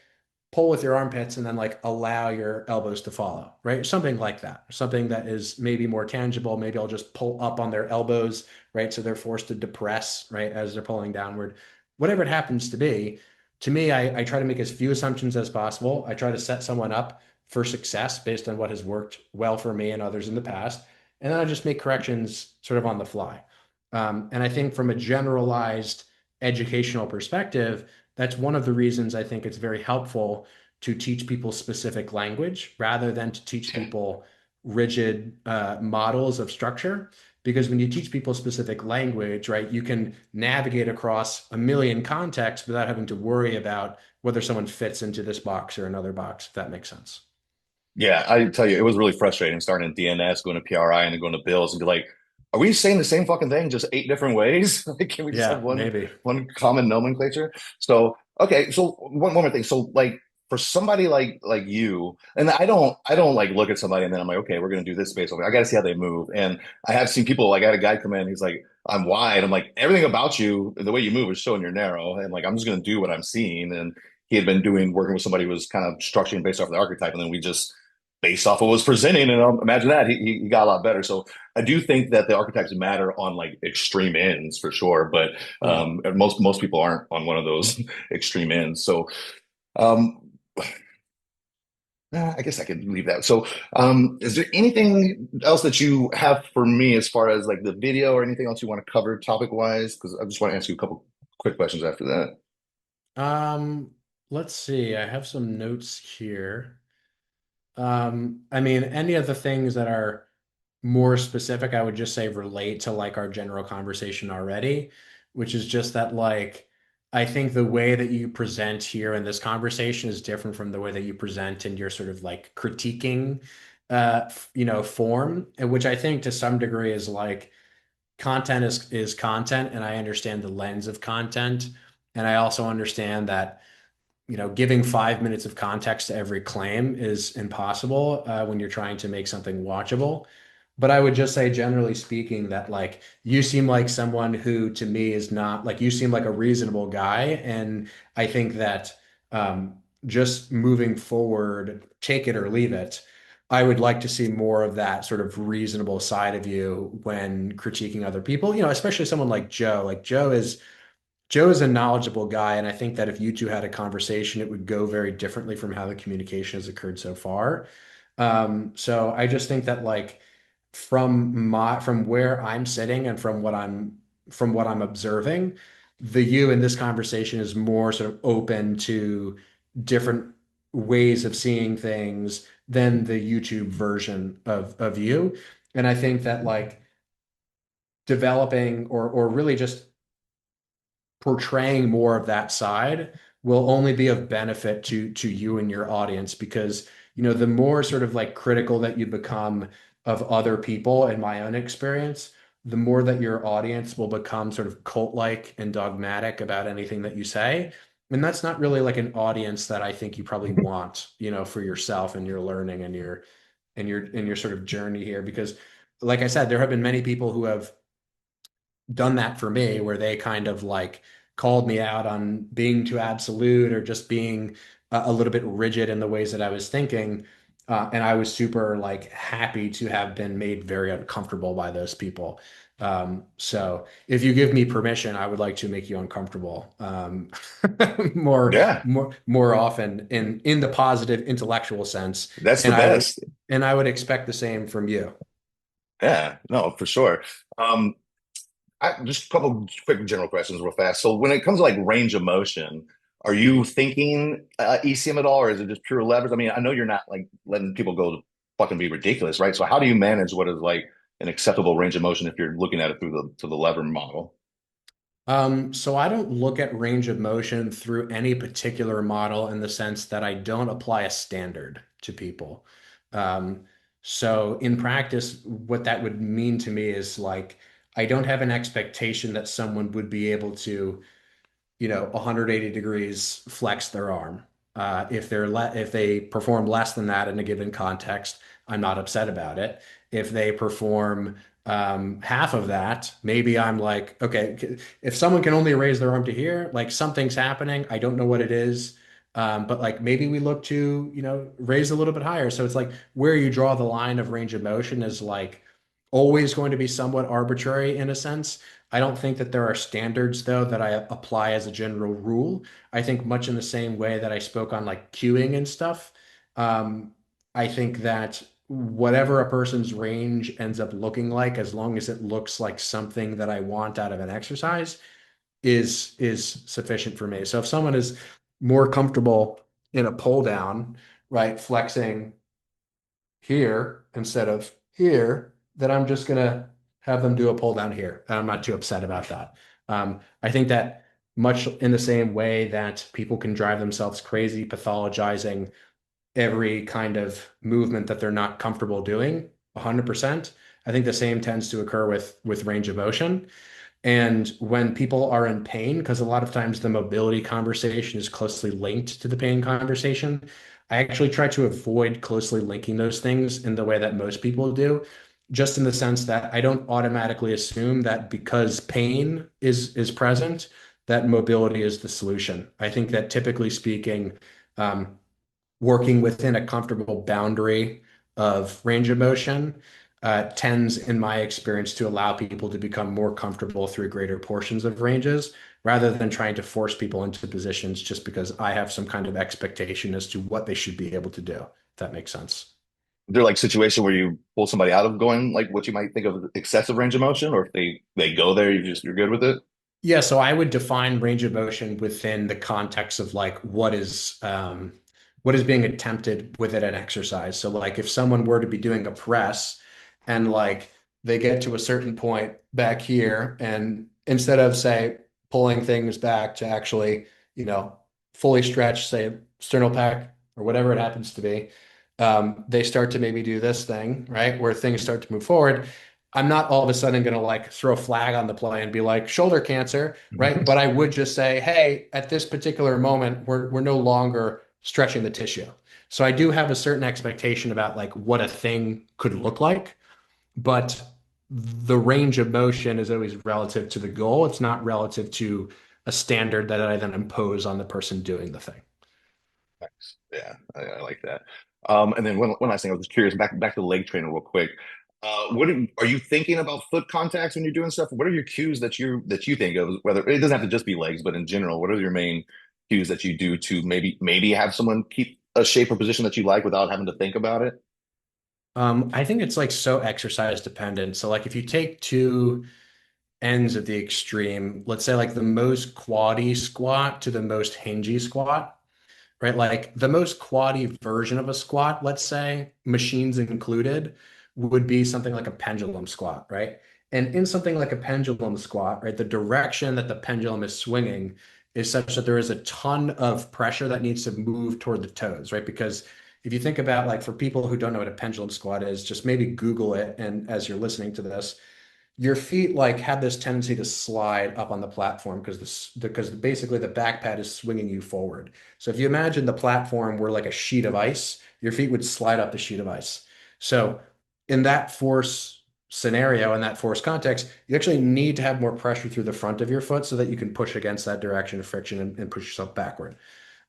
pull with your armpits and then like allow your elbows to follow, right? Something like that. Something that is maybe more tangible. Maybe I'll just pull up on their elbows, right? So they're forced to depress, right, as they're pulling downward. Whatever it happens to be, to me, I try to make as few assumptions as possible. I try to set someone up for success based on what has worked well for me and others in the past. And then I just make corrections sort of on the fly. And I think from a generalized educational perspective, that's one of the reasons I think it's very helpful to teach people specific language rather than to teach people rigid models of structure. Because when you teach people specific language, right, you can navigate across a million contexts without having to worry about whether someone fits into this box or another box, if that makes sense. Yeah, I tell you, it was really frustrating starting in DNS, going to PRI, and then going to bills, and be like, "Are we saying the same fucking thing, just eight different ways? Like, can we just have Yeah, one maybe. one common nomenclature?" So, okay, so one more thing. So, like, for somebody like you, and I don't like look at somebody and then I'm like, okay, we're gonna do this based on. I got to see how they move, and I have seen people like I had a guy come in, he's like, "I'm wide." I'm like, everything about you, the way you move is showing you're narrow, and like I'm just gonna do what I'm seeing, and he had been doing working with somebody who was kind of structuring based off the archetype, and then we just based off of what was presenting. And imagine that he got a lot better. So I do think that the archetypes matter on like extreme ends for sure, but Mm. most people aren't on one of those extreme ends. So um, I guess I could leave that. So is there anything else that you have for me as far as like the video or anything else you want to cover topic wise? Because I just want to ask you a couple quick questions after that. Um, let's see. I have some notes here. I mean, any of the things that are more specific, I would just say relate to like our general conversation already, which is just that like I think the way that you present here in this conversation is different from the way that you present in your sort of like critiquing form, and which I think to some degree is like content is content, and I understand the lens of content. And I also understand that giving 5 minutes of context to every claim is impossible when you're trying to make something watchable. But I would just say, generally speaking, that like you seem like someone who to me is not like you seem like a reasonable guy. And I think that just moving forward, take it or leave it, I would like to see more of that sort of reasonable side of you when critiquing other people, especially someone like Joe. Like Joe is a knowledgeable guy, and I think that if you two had a conversation, it would go very differently from how the communication has occurred so far. So I just think that like from where I'm sitting and from what I'm observing, the you in this conversation is more sort of open to different ways of seeing things than the YouTube version of you. And I think that like developing or really just portraying more of that side will only be of benefit to you and your audience because the more sort of like critical that you become of other people in my own experience, the more that your audience will become sort of cult-like and dogmatic about anything that you say. And that's not really like an audience that I think you probably want, for yourself and your learning and your sort of journey here because like I said, there have been many people who have done that for me where they kind of like called me out on being too absolute or just being a little bit rigid in the ways that I was thinking. And I was super like happy to have been made very uncomfortable by those people. So if you give me permission, I would like to make you uncomfortable more, Yeah, more often in the positive intellectual sense. that's the And I would best. and I would expect the same from you. Yeah, no, for sure. Um, just a couple quick general questions real fast. So when it comes to like range of motion, are you thinking ECM at all, or is it just pure levers? I mean, I know you're not like letting people go to fucking be ridiculous, right? So how do you manage what is like an acceptable range of motion if you're looking at it through the lever model? So I don't look at range of motion through any particular model in the sense that I don't apply a standard to people. Um, so in practice, what that would mean to me is like I don't have an expectation that someone would be able to 180 degrees flex their arm. If they perform less than that in a given context, I'm not upset about it. If they perform half of that, maybe I'm like, okay, if someone can only raise their arm to here, like something's happening. I don't know what it is. But like maybe we look to, raise a little bit higher. So it's like where you draw the line of range of motion is like always going to be somewhat arbitrary in a sense. I don't think that there are standards though that I apply as a general rule. I think much in the same way that I spoke on like queuing and stuff. Um, I think that whatever a person's range ends up looking like, as long as it looks like something that I want out of an exercise, is sufficient for me. So if someone is more comfortable in a pull down, right, flexing here instead of here, then I'm just gonna have them do a pull down here. And I'm not too upset about that. I think that much in the same way that people can drive themselves crazy pathologizing every kind of movement that they're not comfortable doing 100%. I think the same tends to occur with range of motion. And when people are in pain, because a lot of times the mobility conversation is closely linked to the pain conversation, I actually try to avoid closely linking those things in the way that most people do, just in the sense that I don't automatically assume that because pain is present, that mobility is the solution. I think that typically speaking, um, working within a comfortable boundary of range of motion tends, in my experience, to allow people to become more comfortable through greater portions of ranges rather than trying to force people into positions just because I have some kind of expectation as to what they should be able to do, if that makes sense. Is there like situation where you pull somebody out of going like what you might think of excessive range of motion, or if they go there, you're good with it? Yeah, so I would define range of motion within the context of like what is being attempted within an exercise. So like if someone were to be doing a press and like they get to a certain point back here and instead of say pulling things back to actually, fully stretch, say sternal or whatever it happens to be, they start to maybe do this thing, right? Where things start to move forward. I'm not all of a sudden going to like throw a flag on the play and be like shoulder cancer, right? But I would just say, hey, at this particular moment, we're no longer stretching the tissue. So I do have a certain expectation about like what a thing could look like. but the range of motion is always relative to the goal. It's not relative to a standard that I then impose on the person doing the thing. Nice. Yeah, I like that. And then one last thing, I was just curious, back to the leg trainer real quick. Are you thinking about foot contacts when you're doing stuff? What are your cues that you think of? Whether it doesn't have to just be legs, but in general, what are your main cues that you do to maybe have someone keep a shape or position that you like without having to think about it? I think it's like so exercise dependent. So like if you take two ends of the extreme, let's say like the most quaddy squat to the most hingy squat, right? Like the most quaddy version of a squat, let's say, machines included, would be something like a pendulum squat, right? And in something like a pendulum squat, right, the direction that the pendulum is swinging is such that there is a ton of pressure that needs to move toward the toes, right? Because if you think about like for people who don't know what a pendulum squat is, just maybe Google it. And as you're listening to this, your feet like have this tendency to slide up on the platform because basically the back pad is swinging you forward. So if you imagine the platform were like a sheet of ice, your feet would slide up the sheet of ice. So in that force scenario, in that force context, you actually need to have more pressure through the front of your foot so that you can push against that direction of friction and push yourself backward.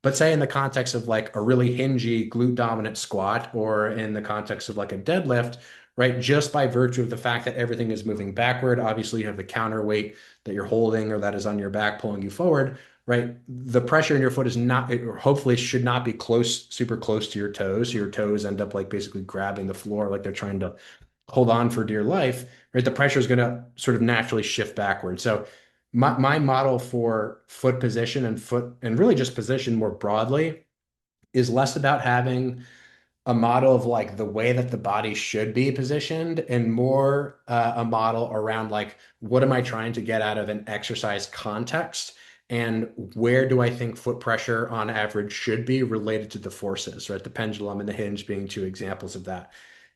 But say in the context of like a really hingy glute dominant squat or in the context of like a deadlift, right? Just by virtue of the fact that everything is moving backward, obviously you have the counterweight that you're holding or that is on your back pulling you forward, right? The pressure in your foot is not, or hopefully should not be close, super close to your toes. Your toes end up like basically grabbing the floor like they're trying to hold on for dear life, right? The pressure is going to sort of naturally shift backward. So my model for foot position and foot and really just position more broadly is less about having a model of like the way that the body should be positioned and more a model around like what am I trying to get out of an exercise context and where do I think foot pressure on average should be related to the forces, right? The pendulum and the hinge being two examples of that.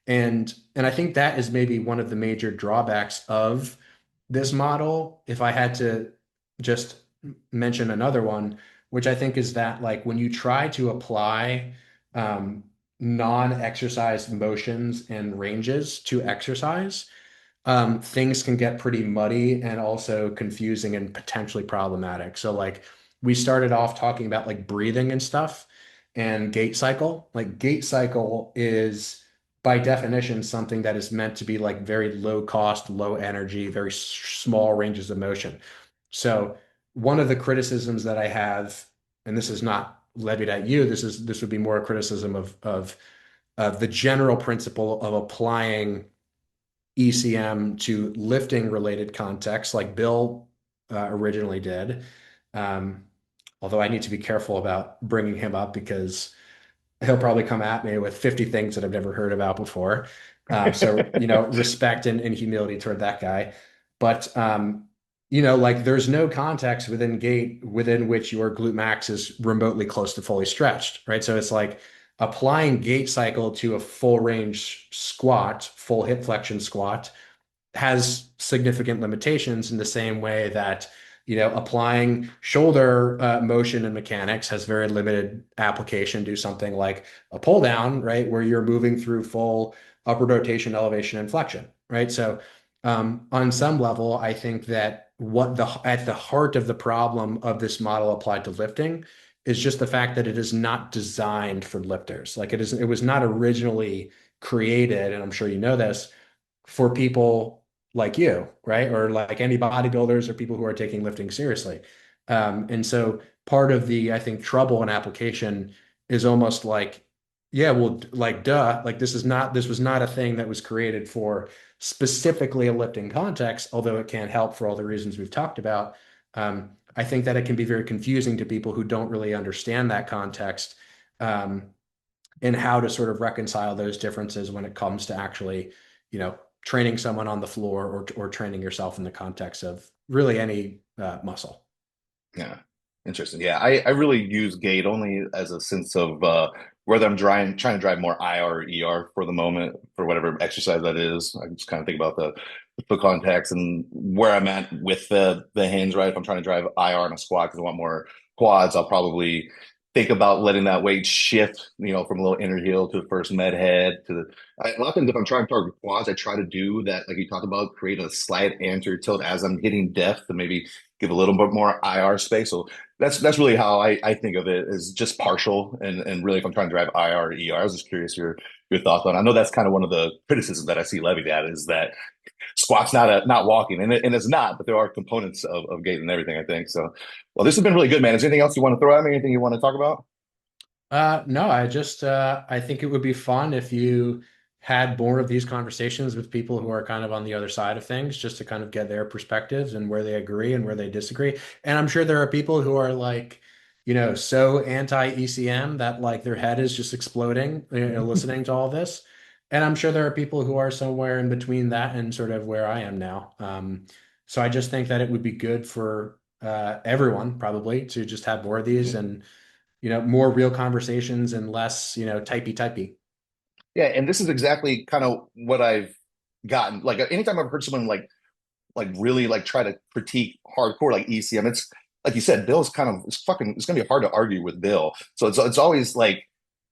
And I think that is maybe one of the major drawbacks of this model. If I had to just mention another one, which I think is that like when you try to apply um, non-exercise motions and ranges to exercise, things can get pretty muddy and also confusing and potentially problematic. So like we started off talking about like breathing and stuff and gait cycle. Like gait cycle is by definition something that is meant to be like very low cost, low energy, very small ranges of motion. So one of the criticisms that I have, and this is not levied at you, this would be more a criticism of the general principle of applying ECM to lifting related contexts like Bill originally did. Um, Although I need to be careful about bringing him up because he'll probably come at me with 50 things that I've never heard about before. Respect and humility toward that guy. But like there's no context within gait within which your glute max is remotely close to fully stretched, right? So it's like applying gait cycle to a full range squat, full hip flexion squat has significant limitations in the same way that applying shoulder motion and mechanics has very limited application to something like a pull down, right, where you're moving through full upward rotation, elevation, and flexion, right? So on some level, I think that what the at the heart of the problem of this model applied to lifting is just the fact that it is not designed for lifters. Like it was not originally created, and I'm sure you know this, for people like you, right? Or like any bodybuilders or people who are taking lifting seriously. And so part of the, I think, trouble in application is almost like, yeah, well, like, duh, like this was not a thing that was created for specifically a lifting context, although it can help for all the reasons we've talked about. I think that it can be very confusing to people who don't really understand that context, and how to sort of reconcile those differences when it comes to actually, training someone on the floor or training yourself in the context of really any muscle. Yeah, interesting. Yeah, I really use gait only as a sense of whether I'm trying to drive more IR or ER for the moment for whatever exercise that is. I just kind of think about the foot contacts and where I'm at with the hinge, right? If I'm trying to drive IR on a squat because I want more quads, I'll probably think about letting that weight shift, from a little inner heel to the first med head to a lot of times if I'm trying to target quads, I try to do that, like you talked about, create a slight anterior tilt as I'm hitting depth to maybe give a little bit more IR space. So that's really how I think of it, is just partial, and really if I'm trying to drive IR or ER. I was just curious your thoughts on. I know that's kind of one of the criticisms that I see levied at, is that squat's not walking, and it's not, but there are components of gait and everything, I think. So, well, this has been really good, man. Is there anything else you want to throw at me? Anything you want to talk about? No, I think it would be fun if you had more of these conversations with people who are kind of on the other side of things, just to kind of get their perspectives and where they agree and where they disagree. And I'm sure there are people who are like, so anti-ECM that like their head is just exploding, listening to all this. And I'm sure there are people who are somewhere in between that and sort of where I am now. So I just think that it would be good for everyone probably to just have more of these and more real conversations and less, typey. Yeah, and this is exactly kind of what I've gotten. Like anytime I've heard someone like really like try to critique hardcore like ECM, it's like you said, Bill's kind of it's gonna be hard to argue with Bill. So it's always like,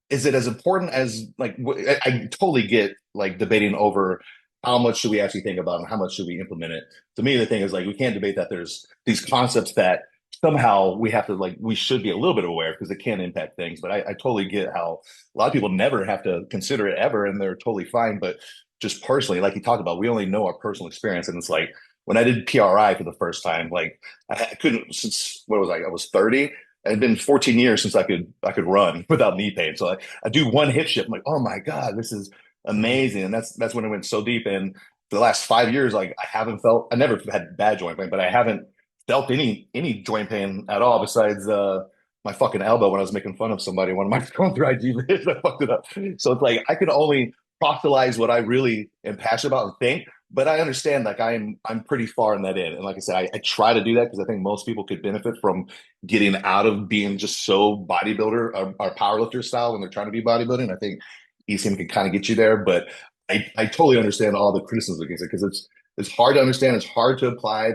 is it as important as like I totally get like debating over how much should we actually think about and how much should we implement it. To me, the thing is like we can't debate that there's these concepts that somehow we have to like we should be a little bit aware because it can impact things. But I totally get how a lot of people never have to consider it ever and they're totally fine. But just personally, like you talked about, we only know our personal experience, and it's like when I did PRI for the first time, like I couldn't since what was I was 30. It had been 14 years since I could run without knee pain. So I do one hip shift. I'm like, oh my God, this is Mhm. amazing. And that's when it went so deep. And for the last 5 years, like I never had bad joint pain, but I haven't felt any joint pain at all besides my fucking elbow when I was making fun of somebody. One of my going through IG vids, I fucked it up. So it's like I can only proselytize what I really am passionate about and think. But I understand like I'm pretty far in that in. And like I said, I try to do that because I think most people could benefit from getting out of being just so bodybuilder or powerlifter style when they're trying to be bodybuilding. I think ECM can kind of get you there, but I totally understand all the criticisms against it because it's hard to understand, it's hard to apply.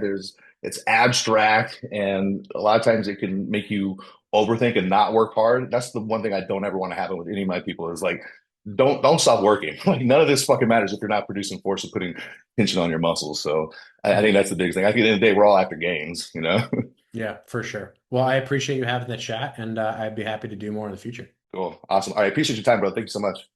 It's abstract, and a lot of times it can make you overthink and not work hard. That's the one thing I don't ever want to happen with any of my people is like don't stop working. Like none of this fucking matters if you're not producing force and putting tension on your muscles. So I think Mhm. that's the biggest thing. I think at the end of the day, we're all after gains. Yeah, for sure. Well, I appreciate you having the chat, and I'd be happy to do more in the future. Cool. Awesome. All right. Appreciate your time, bro. Thank you so much.